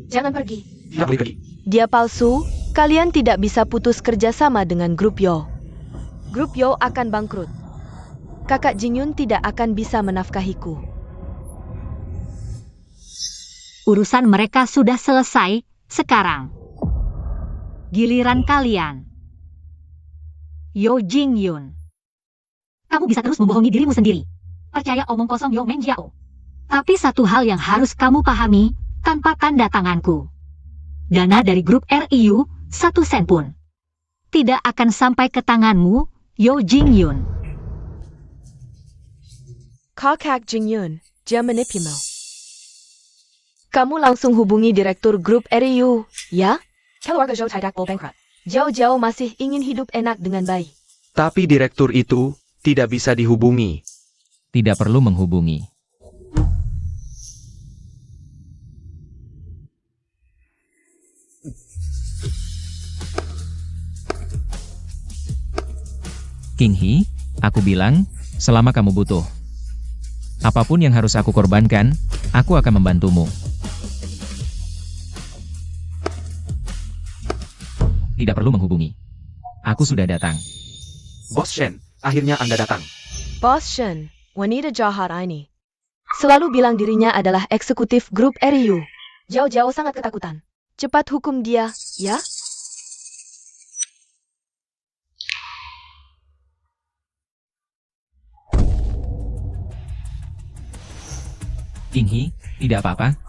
Jangan pergi. Tidak boleh pergi. Dia palsu, kalian tidak bisa putus kerjasama dengan grup Yo. Grup Yo akan bangkrut. Kakak Jingyun tidak akan bisa menafkahiku. Urusan mereka sudah selesai, sekarang. Giliran kalian. Yo Jingyun. Kamu bisa terus membohongi dirimu sendiri. Percaya omong kosong Yo Menjiao. Tapi satu hal yang harus kamu pahami, tanpa tanda tanganku. Dana dari grup RIU, 1 sen pun tidak akan sampai ke tanganmu, Yo Jingyun. Kakak Jingyun, dia menipumu. Kamu langsung hubungi direktur grup RIU, ya? Keluarga Zhou Taidak bangkrut. Jiao masih ingin hidup enak dengan baik. Tapi direktur itu tidak bisa dihubungi. Tidak perlu menghubungi. Qinghe, aku bilang, selama kamu butuh apapun yang harus aku korbankan, aku akan membantumu. Tidak perlu menghubungi. Aku sudah datang. Bos Shen, akhirnya Anda datang. Bos Shen, wanita jahat ini. Selalu bilang dirinya adalah eksekutif grup RIU. Jiao sangat ketakutan. Cepat hukum dia, ya? Qinghe, tidak apa-apa.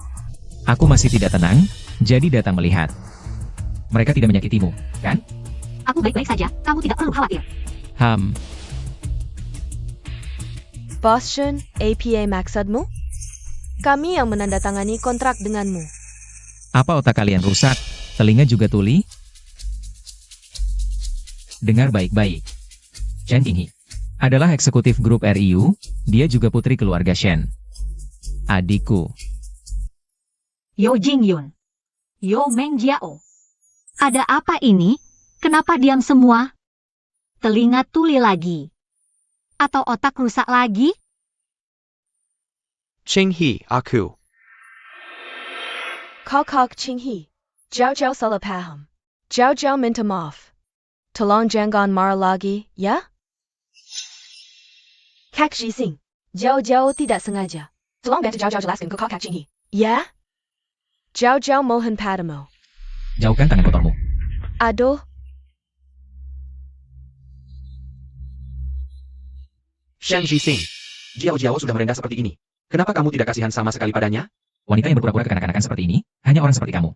Aku masih tidak tenang, jadi datang melihat. Mereka tidak menyakitimu, kan? Aku baik-baik saja, kamu tidak perlu khawatir. Bos Shen, APA maksudmu? Kami yang menandatangani kontrak denganmu. Apa otak kalian rusak? Telinga juga tuli? Dengar baik-baik. Shen Qinghe, adalah eksekutif grup RIU, dia juga putri keluarga Shen. Adikku. Yo Jingyun. Yo Mengjiao. Ada apa ini? Kenapa diam semua? Telinga tuli lagi. Atau otak rusak lagi? Qinghe, aku. Kok Qinghe. Jiao Jiao salah paham. Jiao Jiao minta maaf. Tolong jangan marah lagi, ya? Kak Jising. Jiao Jiao tidak sengaja. Tolong bantu Jiao Jiao jelaskan ke Kak Qinghe. Ya? Jiao Jiao mohon padamu. Jauhkan tangan kotormu. Aduh. Shen Jising. Jiao Jiao sudah merendah seperti ini. Kenapa kamu tidak kasihan sama sekali padanya? Wanita yang berpura-pura kekanak-kanakan seperti ini, hanya orang seperti kamu.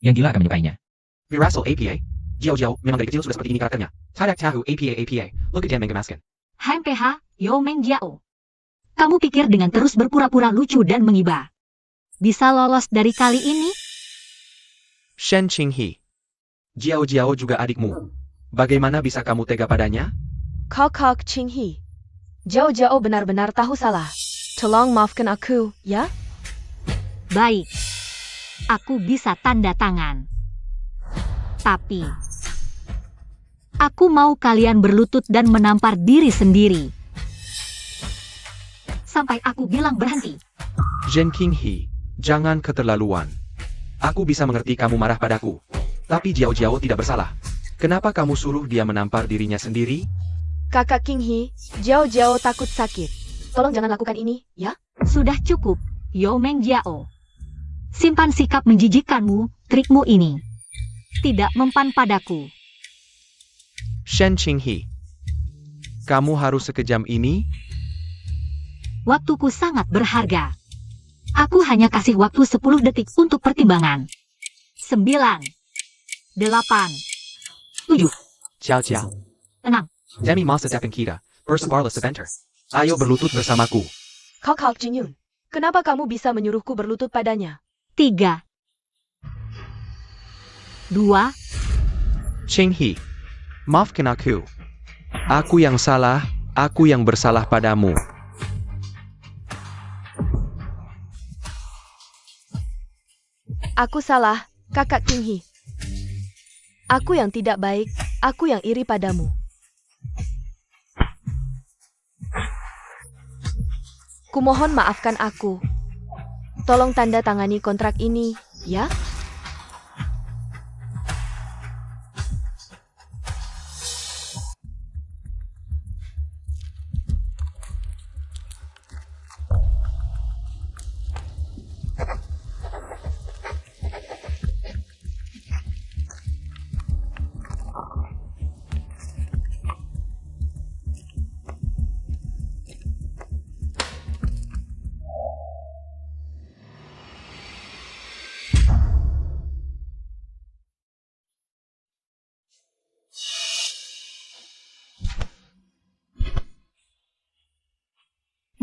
Yang gila akan menyukainya. Virasal APA. Jiao Jiao memang dari kecil sudah seperti ini karakternya. Tadak tahu APA. Look at dia menggemaskan. HMPH, Yo Mengjiao. Kamu pikir dengan terus berpura-pura lucu dan mengiba bisa lolos dari kali ini? Shen Qinghe. Jiao Jiao juga adikmu. Bagaimana bisa kamu tega padanya? Kok Qinghe. Jiao Jiao benar-benar tahu salah. Tolong maafkan aku, ya? Baik. Aku bisa tanda tangan. Tapi aku mau kalian berlutut dan menampar diri sendiri. Sampai aku bilang berhenti. Shen Qinghe, jangan keterlaluan. Aku bisa mengerti kamu marah padaku. Tapi Jiao Jiao tidak bersalah. Kenapa kamu suruh dia menampar dirinya sendiri? Kakak Qinghe, Jiao Jiao takut sakit. Tolong jangan lakukan ini, ya? Sudah cukup, Yo Mengjiao. Simpan sikap menjijikkanmu, trikmu ini tidak mempan padaku. Shen Qinghe, kamu harus sekejam ini? Waktuku sangat berharga. Aku hanya kasih waktu 10 detik untuk pertimbangan. 9, 8, 7, Jiao Jiao. 6. Demi masa depan kita, bersabarlah sebentar. Ayo berlutut bersamaku. Kok Jingyun. Kenapa kamu bisa menyuruhku berlutut padanya? 3, 2, Qinghe, maafkan aku. Aku yang salah, aku yang bersalah padamu. Aku salah, kakak Qinghe. Aku yang tidak baik, aku yang iri padamu. Kumohon maafkan aku. Tolong tanda tangani kontrak ini, ya?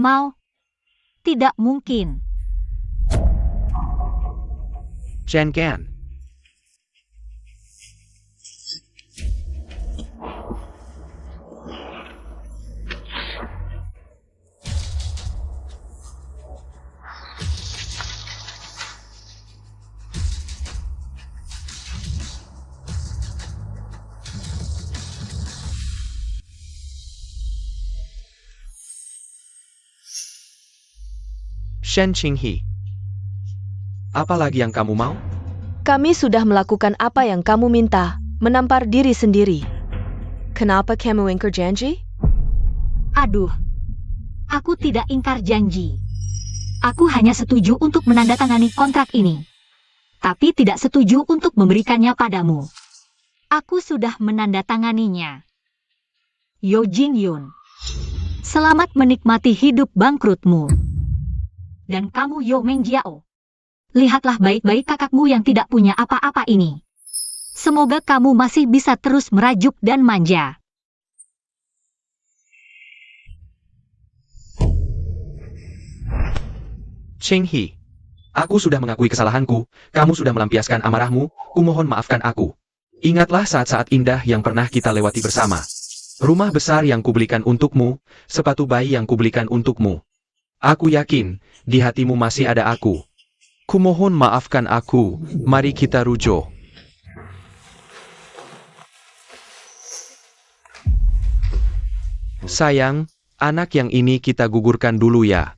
mau. Tidak mungkin. Chen Gan. Shen Qinghe. Apa lagi yang kamu mau? Kami sudah melakukan apa yang kamu minta, menampar diri sendiri. Kenapa kamu ingkar janji? Aduh, aku tidak ingkar janji. Aku hanya setuju untuk menandatangani kontrak ini. Tapi tidak setuju untuk memberikannya padamu. Aku sudah menandatanganinya. Yo Jingyun. Selamat menikmati hidup bangkrutmu. Dan kamu Yo Mengjiao. Lihatlah baik-baik kakakmu yang tidak punya apa-apa ini. Semoga kamu masih bisa terus merajuk dan manja. Qinghe. Aku sudah mengakui kesalahanku, kamu sudah melampiaskan amarahmu, kumohon maafkan aku. Ingatlah saat-saat indah yang pernah kita lewati bersama. Rumah besar yang kubelikan untukmu, sepatu bayi yang kubelikan untukmu. Aku yakin, di hatimu masih ada aku. Kumohon maafkan aku, mari kita rujuk. Sayang, anak yang ini kita gugurkan dulu ya.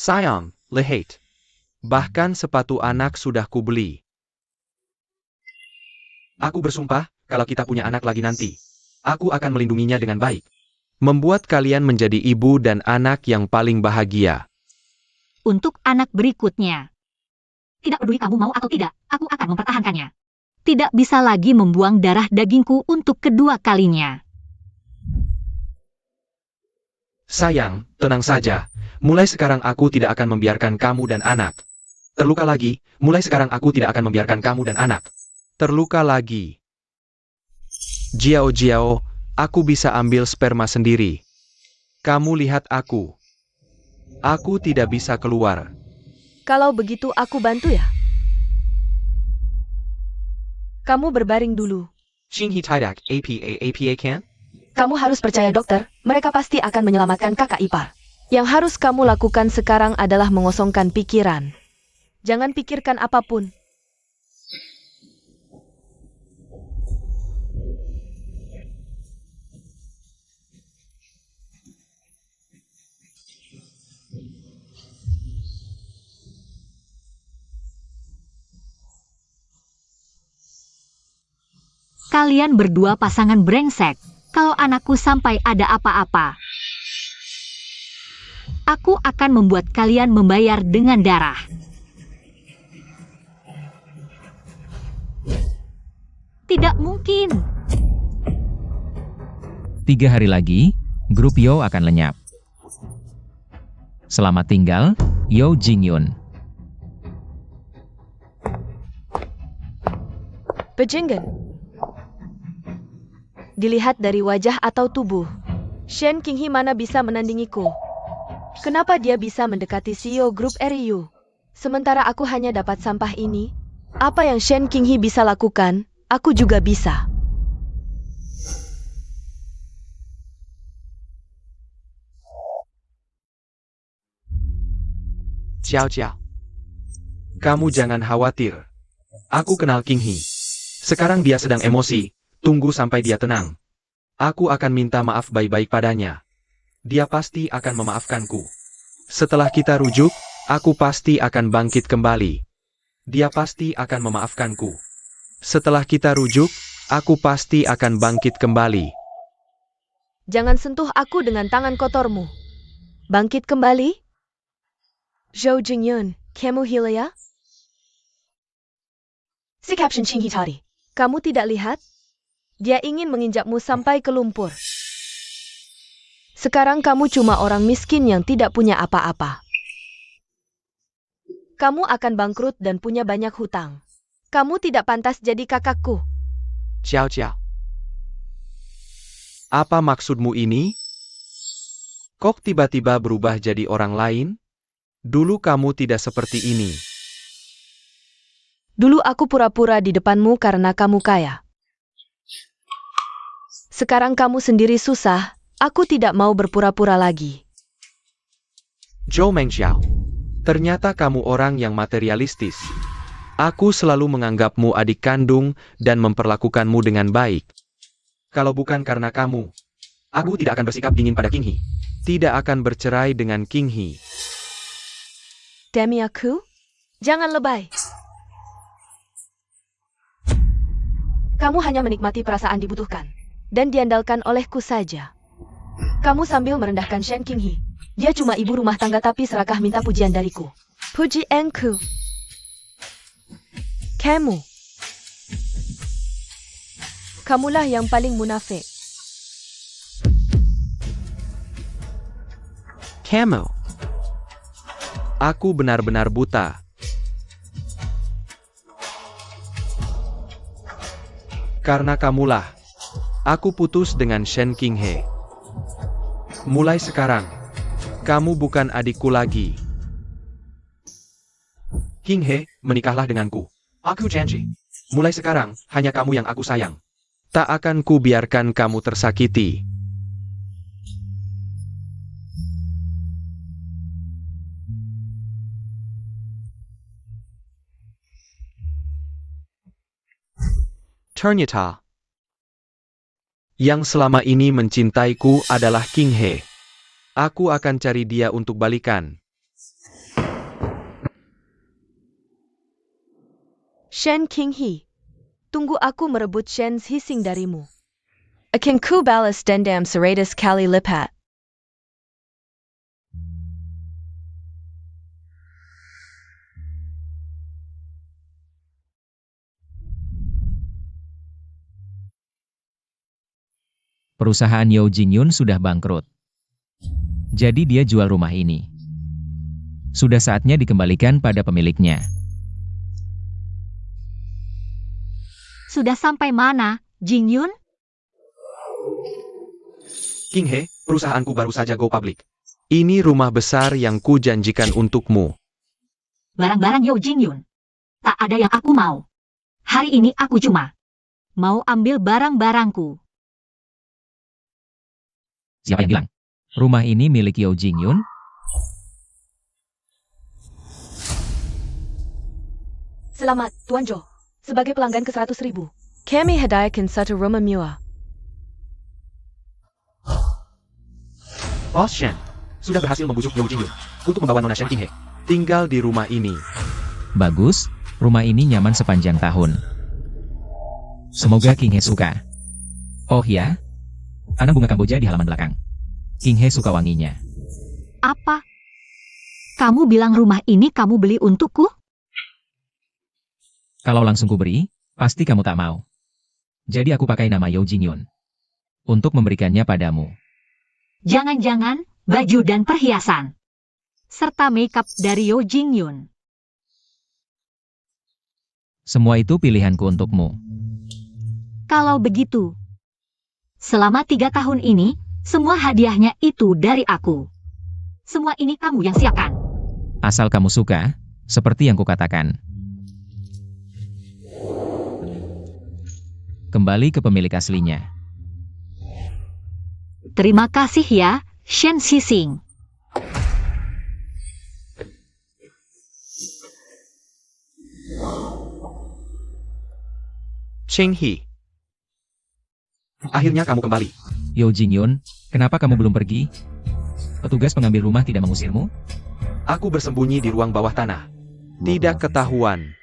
Sayang, lihat. Bahkan sepatu anak sudah kubeli. Aku bersumpah, kalau kita punya anak lagi nanti, aku akan melindunginya dengan baik. Membuat kalian menjadi ibu dan anak yang paling bahagia. Untuk anak berikutnya. Tidak peduli kamu mau atau tidak, aku akan mempertahankannya. Tidak bisa lagi membuang darah dagingku untuk kedua kalinya. Sayang, tenang saja. Mulai sekarang aku tidak akan membiarkan kamu dan anak terluka lagi. Mulai sekarang aku tidak akan membiarkan kamu dan anak terluka lagi. Jiao, aku bisa ambil sperma sendiri. Kamu lihat aku. Aku tidak bisa keluar. Kalau begitu aku bantu ya. Kamu berbaring dulu. Qinghe tidak apa kan? Kamu harus percaya dokter, mereka pasti akan menyelamatkan kakak ipar. Yang harus kamu lakukan sekarang adalah mengosongkan pikiran. Jangan pikirkan apapun. Kalian berdua pasangan brengsek. Kalau anakku sampai ada apa-apa, aku akan membuat kalian membayar dengan darah. Tidak mungkin. 3 hari lagi, grup Yo akan lenyap. Selamat tinggal, Yo Jingyun. Pejenggen. Dilihat dari wajah atau tubuh, Shen Qinghe mana bisa menandingiku? Kenapa dia bisa mendekati CEO grup RIU? Sementara aku hanya dapat sampah ini. Apa yang Shen Qinghe bisa lakukan, aku juga bisa. Jiao. Kamu jangan khawatir. Aku kenal Qinghe. Sekarang dia sedang emosi. Tunggu sampai dia tenang. Aku akan minta maaf baik-baik padanya. Dia pasti akan memaafkanku. Setelah kita rujuk, aku pasti akan bangkit kembali. Dia pasti akan memaafkanku. Setelah kita rujuk, aku pasti akan bangkit kembali. Jangan sentuh aku dengan tangan kotormu. Bangkit kembali? Zhou Jingyun, kamu hila ya? Si Caption Qinghe tadi. Kamu tidak lihat? Dia ingin menginjakmu sampai ke lumpur. Sekarang kamu cuma orang miskin yang tidak punya apa-apa. Kamu akan bangkrut dan punya banyak hutang. Kamu tidak pantas jadi kakakku. Jiao. Apa maksudmu ini? Kok tiba-tiba berubah jadi orang lain? Dulu kamu tidak seperti ini. Dulu aku pura-pura di depanmu karena kamu kaya. Sekarang kamu sendiri susah, aku tidak mau berpura-pura lagi. Zhou Mengxiao, ternyata kamu orang yang materialistis. Aku selalu menganggapmu adik kandung dan memperlakukanmu dengan baik. Kalau bukan karena kamu, aku tidak akan bersikap dingin pada Qinghe. Tidak akan bercerai dengan Qinghe. Demi aku? Jangan lebay. Kamu hanya menikmati perasaan dibutuhkan dan diandalkan olehku saja. Kamu sambil merendahkan Shen Qinghe. Dia cuma ibu rumah tangga tapi serakah minta pujian dariku. Pujianku. Kamulah yang paling munafik. Kamu. Aku benar-benar buta. Karena kamulah, aku putus dengan Shen Qinghe. Mulai sekarang, kamu bukan adikku lagi. King He, menikahlah denganku. Aku janji. Mulai sekarang, hanya kamu yang aku sayang. Tak akan ku biarkan kamu tersakiti. Ternyata, yang selama ini mencintaiku adalah King He. Aku akan cari dia untuk balikan. Shen King He, tunggu aku merebut Shen Xising darimu. Akan ku balas dendam 100 kali lipat. Perusahaan Yeo Jingyun sudah bangkrut. Jadi dia jual rumah ini. Sudah saatnya dikembalikan pada pemiliknya. Sudah sampai mana, Jingyun? King He, perusahaanku baru saja go public. Ini rumah besar yang ku janjikan untukmu. Barang-barang Yeo Jingyun. Tak ada yang aku mau. Hari ini aku cuma mau ambil barang-barangku. Siapa yang bilang? Rumah ini milik Yeo Jingyun? Selamat, Tuan Jo. Sebagai pelanggan ke 100.000, kami hadiahkan satu rumah mewah. Bos Shen, sudah berhasil membujuk Yeo Jingyun untuk membawa Nona Shen King He tinggal di rumah ini. Bagus, rumah ini nyaman sepanjang tahun. Semoga King He suka. Oh ya, tanam bunga Kamboja di halaman belakang. King He suka wanginya. Apa? Kamu bilang rumah ini kamu beli untukku? Kalau langsung ku beri, pasti kamu tak mau. Jadi aku pakai nama Yeo Jingyun untuk memberikannya padamu. Jangan-jangan baju dan perhiasan. Serta makeup dari Yeo Jingyun. Semua itu pilihanku untukmu. Kalau begitu, selama 3 tahun ini, semua hadiahnya itu dari aku. Semua ini kamu yang siapkan. Asal kamu suka, seperti yang kukatakan. Kembali ke pemilik aslinya. Terima kasih ya, Shen Xising. Cheng He. Akhirnya kamu kembali. Yeo Jingyun, kenapa kamu belum pergi? Petugas pengambil rumah tidak mengusirmu? Aku bersembunyi di ruang bawah tanah. Tidak ketahuan.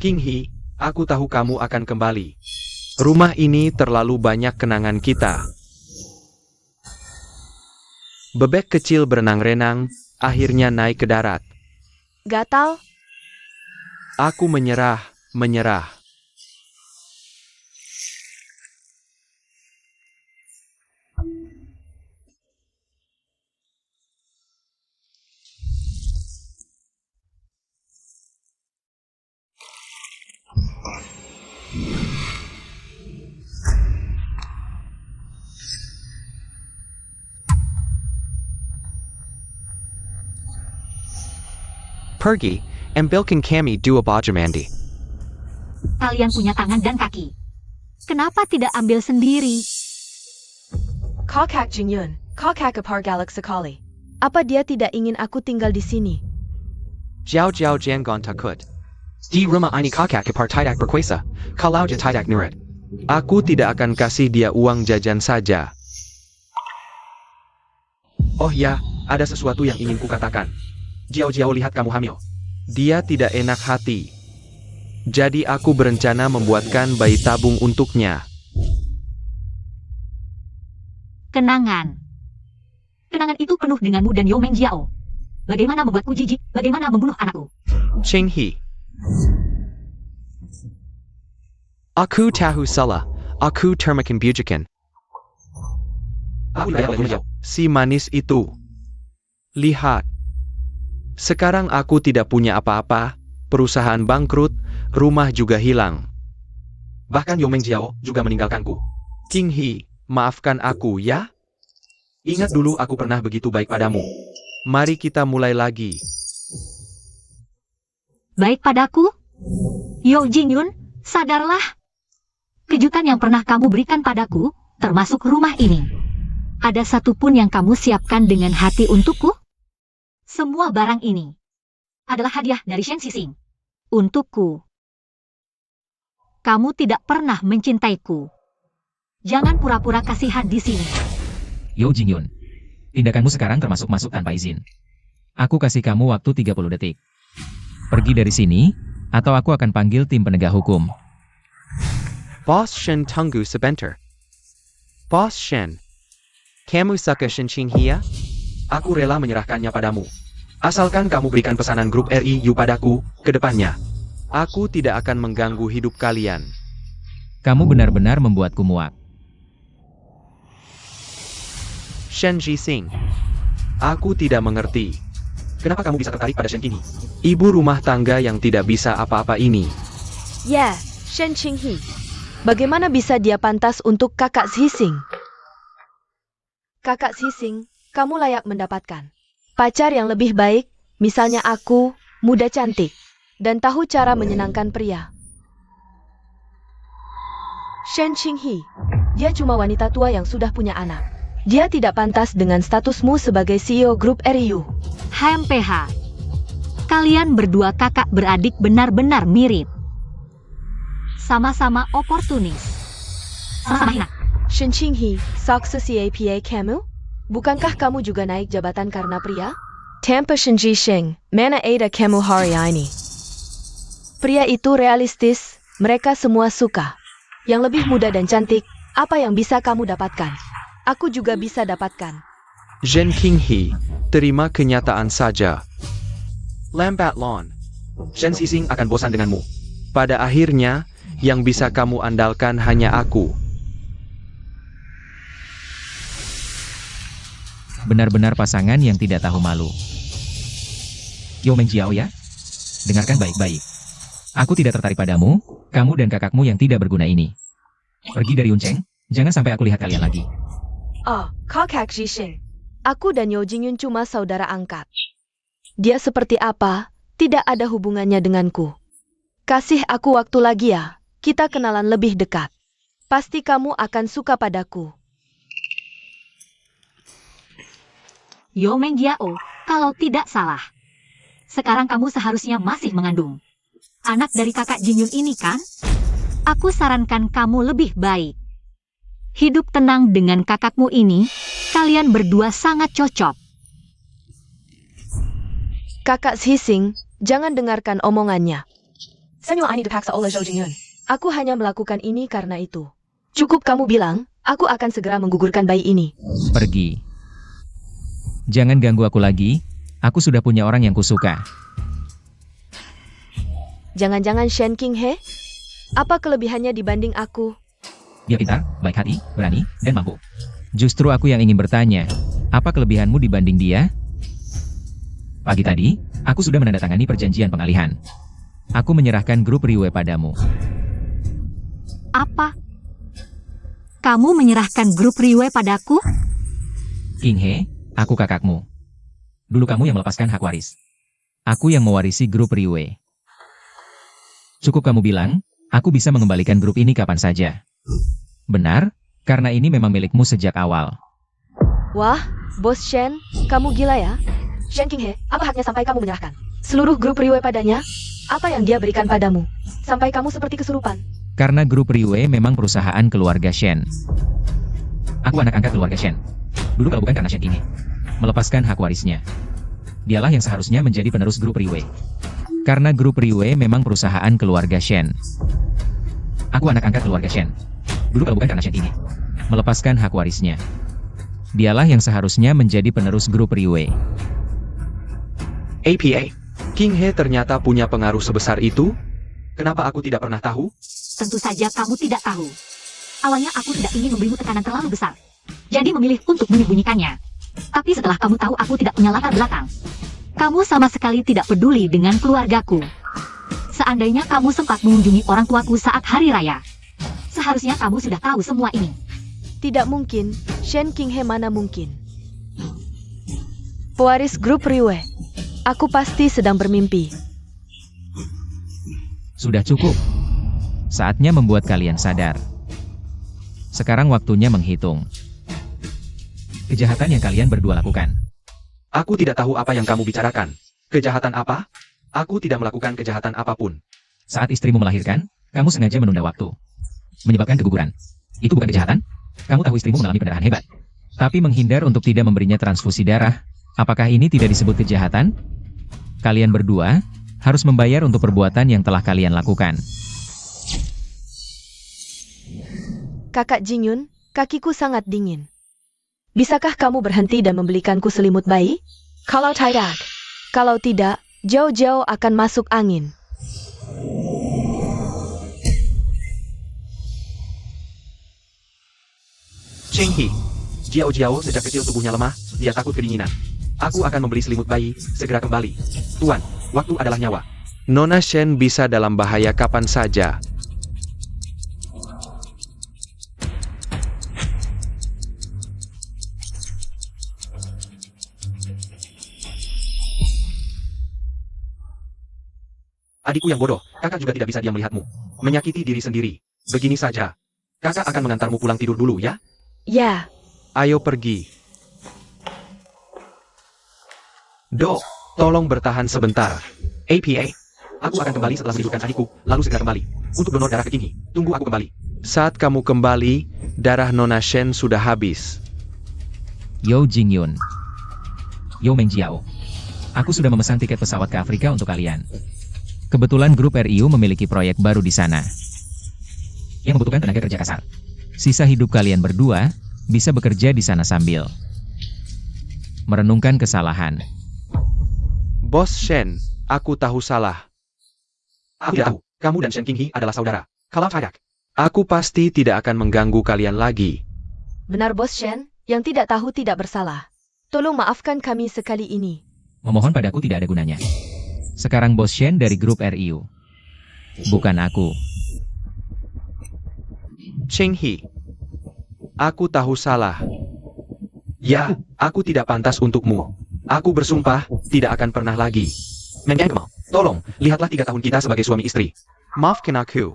King He, aku tahu kamu akan kembali. Rumah ini terlalu banyak kenangan kita. Bebek kecil berenang-renang, akhirnya naik ke darat. Gatal? Aku menyerah. Pergi, ambilkan kami 2 baju mandi. Kalian punya tangan dan kaki. Kenapa tidak ambil sendiri? Kakak Jingyun, kakak apar galak sekali. Apa dia tidak ingin aku tinggal di sini? Jiao jangan takut. Di rumah ini kakak apar tidak berkuasa, kalau dia tidak nurut. Aku tidak akan kasih dia uang jajan saja. Oh ya, ada sesuatu yang ingin kukatakan. Jiao lihat kamu hamil. Dia tidak enak hati. Jadi aku berencana membuatkan bayi tabung untuknya. Kenangan. Kenangan itu penuh denganmu dan Yomeng Jiao. Bagaimana membuatku jijik, bagaimana membunuh anakku. Cheng He. Aku tahu salah. Aku termakan bujukan. Si manis itu. Lihat. Sekarang aku tidak punya apa-apa, perusahaan bangkrut, rumah juga hilang. Bahkan Yomeng Jiao juga meninggalkanku. King He, maafkan aku ya. Ingat dulu aku pernah begitu baik padamu. Mari kita mulai lagi. Baik padaku? Yo Jingyun, sadarlah. Kejutan yang pernah kamu berikan padaku, termasuk rumah ini. Ada satu pun yang kamu siapkan dengan hati untukku? Semua barang ini adalah hadiah dari Shen Xixing. Untukku. Kamu tidak pernah mencintaiku. Jangan pura-pura kasihan di sini. Yo Jingyun, tindakanmu sekarang termasuk masuk tanpa izin. Aku kasih kamu waktu 30 detik. Pergi dari sini, atau aku akan panggil tim penegak hukum. Boss Shen tunggu sebentar. Boss Shen, kamu suka Shen Qinghia? Aku rela menyerahkannya padamu. Asalkan kamu berikan pesanan grup RIU padaku, ke depannya. Aku tidak akan mengganggu hidup kalian. Kamu benar-benar membuatku muak. Shen Jixing, aku tidak mengerti. Kenapa kamu bisa tertarik pada Shen Qinghe? Ibu rumah tangga yang tidak bisa apa-apa ini. Ya, Shen Qinghe. Bagaimana bisa dia pantas untuk kakak Xixing? Kakak Xixing, kamu layak mendapatkan pacar yang lebih baik, misalnya aku, muda cantik, dan tahu cara menyenangkan pria. Shen Qinghe, dia cuma wanita tua yang sudah punya anak. Dia tidak pantas dengan statusmu sebagai CEO grup RIU. HMPH. Kalian berdua kakak beradik benar-benar mirip. Sama-sama oportunis. Sama-sama hina. Shen Qinghe, sukses CAPA kamu? Bukankah kamu juga naik jabatan karena pria? Tanpa Shen Jixing, mana ada kamu hari ini? Pria itu realistis, mereka semua suka. Yang lebih muda dan cantik, apa yang bisa kamu dapatkan? Aku juga bisa dapatkan. Shen Qinghe, terima kenyataan saja. Lambat laun. Shen Xixing akan bosan denganmu. Pada akhirnya, yang bisa kamu andalkan hanya aku. Benar-benar pasangan yang tidak tahu malu. Yo Mengjiao ya, dengarkan baik-baik. Aku tidak tertarik padamu, kamu dan kakakmu yang tidak berguna ini. Pergi dari Yuncheng, jangan sampai aku lihat kalian lagi. Oh, kakak Xixing. Aku dan Yo Jingyun cuma saudara angkat. Dia seperti apa, tidak ada hubungannya denganku. Kasih aku waktu lagi ya, kita kenalan lebih dekat. Pasti kamu akan suka padaku. Yo Mengjiao, kalau tidak salah. Sekarang kamu seharusnya masih mengandung anak dari kakak Jingyun ini kan? Aku sarankan kamu lebih baik hidup tenang dengan kakakmu ini. Kalian berdua sangat cocok. Kakak Xixing, jangan dengarkan omongannya. Aku hanya melakukan ini karena itu. Cukup kamu bilang, aku akan segera menggugurkan bayi ini. Pergi. Jangan ganggu aku lagi, aku sudah punya orang yang kusuka. Jangan-jangan Shen Qinghe? Apa kelebihannya dibanding aku? Dia pintar, baik hati, berani, dan mampu. Justru aku yang ingin bertanya, apa kelebihanmu dibanding dia? Pagi tadi, aku sudah menandatangani perjanjian pengalihan. Aku menyerahkan grup Riwe padamu. Apa? Kamu menyerahkan grup Riwe padaku? Qinghe, aku kakakmu. Dulu kamu yang melepaskan hak waris. Aku yang mewarisi grup Riwe. Cukup kamu bilang, aku bisa mengembalikan grup ini kapan saja. Benar, karena ini memang milikmu sejak awal. Wah, Bos Shen, kamu gila ya? Shen Qinghe, apa haknya sampai kamu menyerahkan seluruh grup Riwe padanya? Apa yang dia berikan padamu? Sampai kamu seperti kesurupan. Karena grup Riwe memang perusahaan keluarga Shen. Aku anak angkat keluarga Shen. Dulu kalau bukan karena Shen Qinghe melepaskan hak warisnya, dialah yang seharusnya menjadi penerus grup Riwe. Karena grup Riwe memang perusahaan keluarga Shen. Aku anak angkat keluarga Shen. Dulu kalau bukan karena Shen Qinghe melepaskan hak warisnya, dialah yang seharusnya menjadi penerus grup Riwe. APA, Qinghe ternyata punya pengaruh sebesar itu? Kenapa aku tidak pernah tahu? Tentu saja kamu tidak tahu. Awalnya aku tidak ingin memberimu tekanan terlalu besar, jadi memilih untuk menyembunyikannya. Tapi setelah kamu tahu aku tidak punya latar belakang, kamu sama sekali tidak peduli dengan keluargaku. Seandainya kamu sempat mengunjungi orang tuaku saat hari raya, seharusnya kamu sudah tahu semua ini. Tidak mungkin, Shen Qinghe mana mungkin. Pewaris grup Riwe. Aku pasti sedang bermimpi. Sudah cukup. Saatnya membuat kalian sadar. Sekarang waktunya menghitung kejahatan yang kalian berdua lakukan. Aku tidak tahu apa yang kamu bicarakan. Kejahatan apa? Aku tidak melakukan kejahatan apapun. Saat istrimu melahirkan, kamu sengaja menunda waktu, menyebabkan keguguran. Itu bukan kejahatan? Kamu tahu istrimu mengalami pendarahan hebat, tapi menghindar untuk tidak memberinya transfusi darah. Apakah ini tidak disebut kejahatan? Kalian berdua harus membayar untuk perbuatan yang telah kalian lakukan. Kakak Jingyun, kakiku sangat dingin. Bisakah kamu berhenti dan membelikanku selimut bayi? Kalau tidak, Jauh-jauh akan masuk angin. Cheng He, Jiao sejak kecil tubuhnya lemah, dia takut kedinginan. Aku akan membeli selimut bayi, segera kembali. Tuan, waktu adalah nyawa. Nona Shen bisa dalam bahaya kapan saja. Adikku yang bodoh, kakak juga tidak bisa diam melihatmu menyakiti diri sendiri. Begini saja, kakak akan mengantarmu pulang tidur dulu ya? Ya. Ayo pergi. Dok, tolong bertahan sebentar. APA, aku akan kembali setelah menghidupkan adikku, lalu segera kembali. Untuk donor darah ke King He, tunggu aku kembali. Saat kamu kembali, darah Nona Shen sudah habis. Yo Jingyun, Yo Mengjiao, aku sudah memesan tiket pesawat ke Afrika untuk kalian. Kebetulan grup RIU memiliki proyek baru di sana yang membutuhkan tenaga kerja kasar. Sisa hidup kalian berdua bisa bekerja di sana sambil merenungkan kesalahan. Bos Shen, aku tahu salah. Aku tidak tahu, kamu dan Shen King He adalah saudara. Kalau tidak, aku pasti tidak akan mengganggu kalian lagi. Benar Bos Shen, yang tidak tahu tidak bersalah. Tolong maafkan kami sekali ini. Memohon padaku tidak ada gunanya. Sekarang Bos Shen dari grup RIU, bukan aku. Cheng He, aku tahu salah. Ya, aku tidak pantas untukmu. Aku bersumpah, tidak akan pernah lagi. Mengganggu, tolong, lihatlah 3 tahun kita sebagai suami istri. Maafkan aku.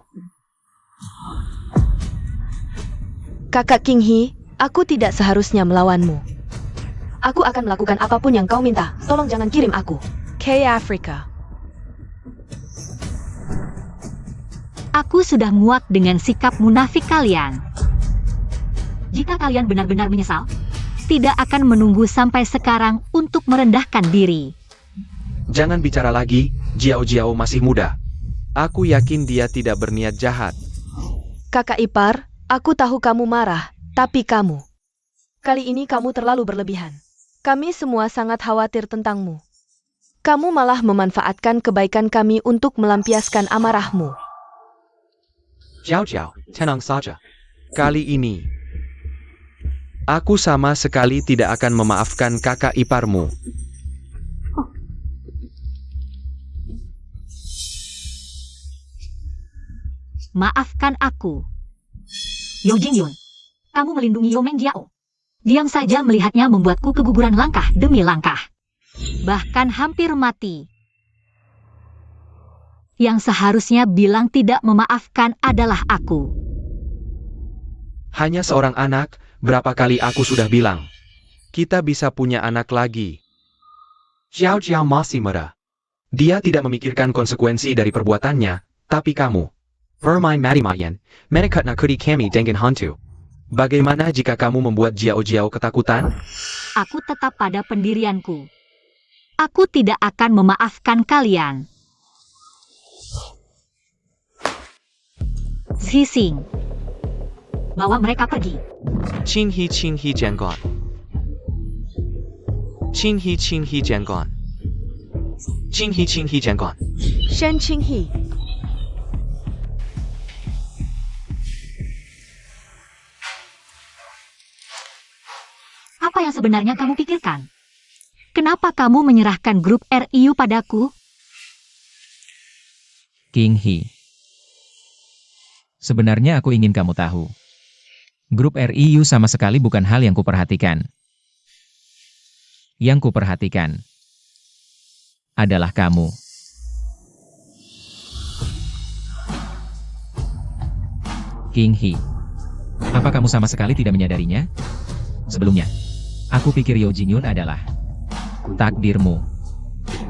Kakak King He, aku tidak seharusnya melawanmu. Aku akan melakukan apapun yang kau minta. Tolong jangan kirim aku ke Afrika. Aku sudah muak dengan sikap munafik kalian. Jika kalian benar-benar menyesal, tidak akan menunggu sampai sekarang untuk merendahkan diri. Jangan bicara lagi, Jiao masih muda. Aku yakin dia tidak berniat jahat. Kakak ipar, aku tahu kamu marah, tapi kali ini kamu terlalu berlebihan. Kami semua sangat khawatir tentangmu. Kamu malah memanfaatkan kebaikan kami untuk melampiaskan amarahmu. Jiao, tenang saja. Kali ini, aku sama sekali tidak akan memaafkan kakak iparmu. Maafkan aku. Yo Jingyun, kamu melindungi Yo Mengjiao. Diam saja melihatnya membuatku keguguran langkah demi langkah. Bahkan hampir mati. Yang seharusnya bilang tidak memaafkan adalah aku. Hanya seorang anak, berapa kali aku sudah bilang. Kita bisa punya anak lagi. Jiao masih muda. Dia tidak memikirkan konsekuensi dari perbuatannya, tapi kamu. Permain mati-matian, menekat nakudi kami dengan hantu. Bagaimana jika kamu membuat Jiao ketakutan? Aku tetap pada pendirianku. Aku tidak akan memaafkan kalian. Zhising, bawa mereka pergi. Qing He Jianguan. Qing He Jianguan. Qing He Jianguan. Shen King He. Apa yang sebenarnya kamu pikirkan? Kenapa kamu menyerahkan grup RIU padaku? King He, sebenarnya aku ingin kamu tahu. Grup RIU sama sekali bukan hal yang kuperhatikan. yang kuperhatikan adalah kamu. King Hee, apa kamu sama sekali tidak menyadarinya? Sebelumnya, aku pikir Yo Jin Yun adalah takdirmu.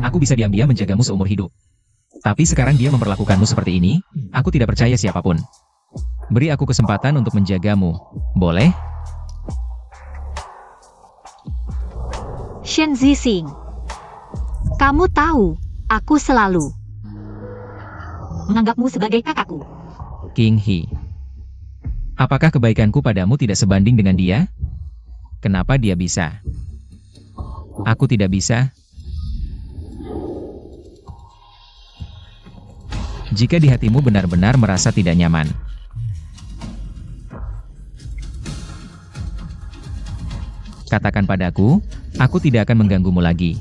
Aku bisa diam-diam menjagamu seumur hidup. Tapi sekarang dia memperlakukanmu seperti ini, aku tidak percaya siapapun. Beri aku kesempatan untuk menjagamu, boleh? Shen Zixing, kamu tahu, aku selalu menganggapmu sebagai kakakku. King Hee, apakah kebaikanku padamu tidak sebanding dengan dia? Kenapa dia bisa? Aku tidak bisa. Jika di hatimu benar-benar merasa tidak nyaman, katakan padaku, aku tidak akan mengganggumu lagi.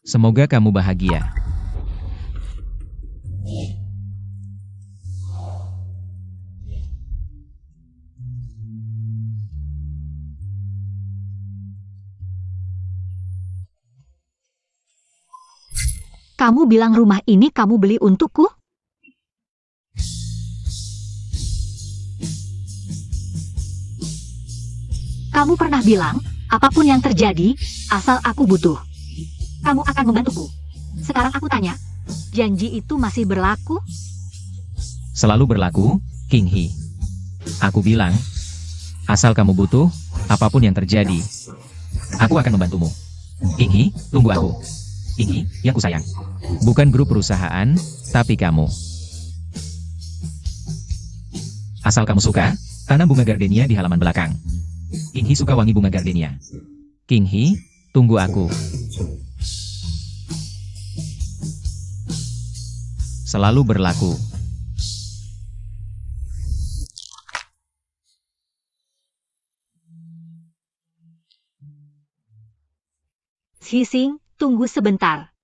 Semoga kamu bahagia. Kamu bilang rumah ini kamu beli untukku? Kamu pernah bilang, apapun yang terjadi, asal aku butuh, kamu akan membantuku. Sekarang aku tanya, janji itu masih berlaku? Selalu berlaku, King Hee. Aku bilang, asal kamu butuh, apapun yang terjadi, aku akan membantumu. King Hee, tunggu aku. King Hee, yang kusayang. Bukan grup perusahaan, tapi kamu. Asal kamu suka, tanam bunga gardenia di halaman belakang. King Hee suka wangi bunga gardenia. King Hee, tunggu aku. Selalu berlaku. Zixing, tunggu sebentar.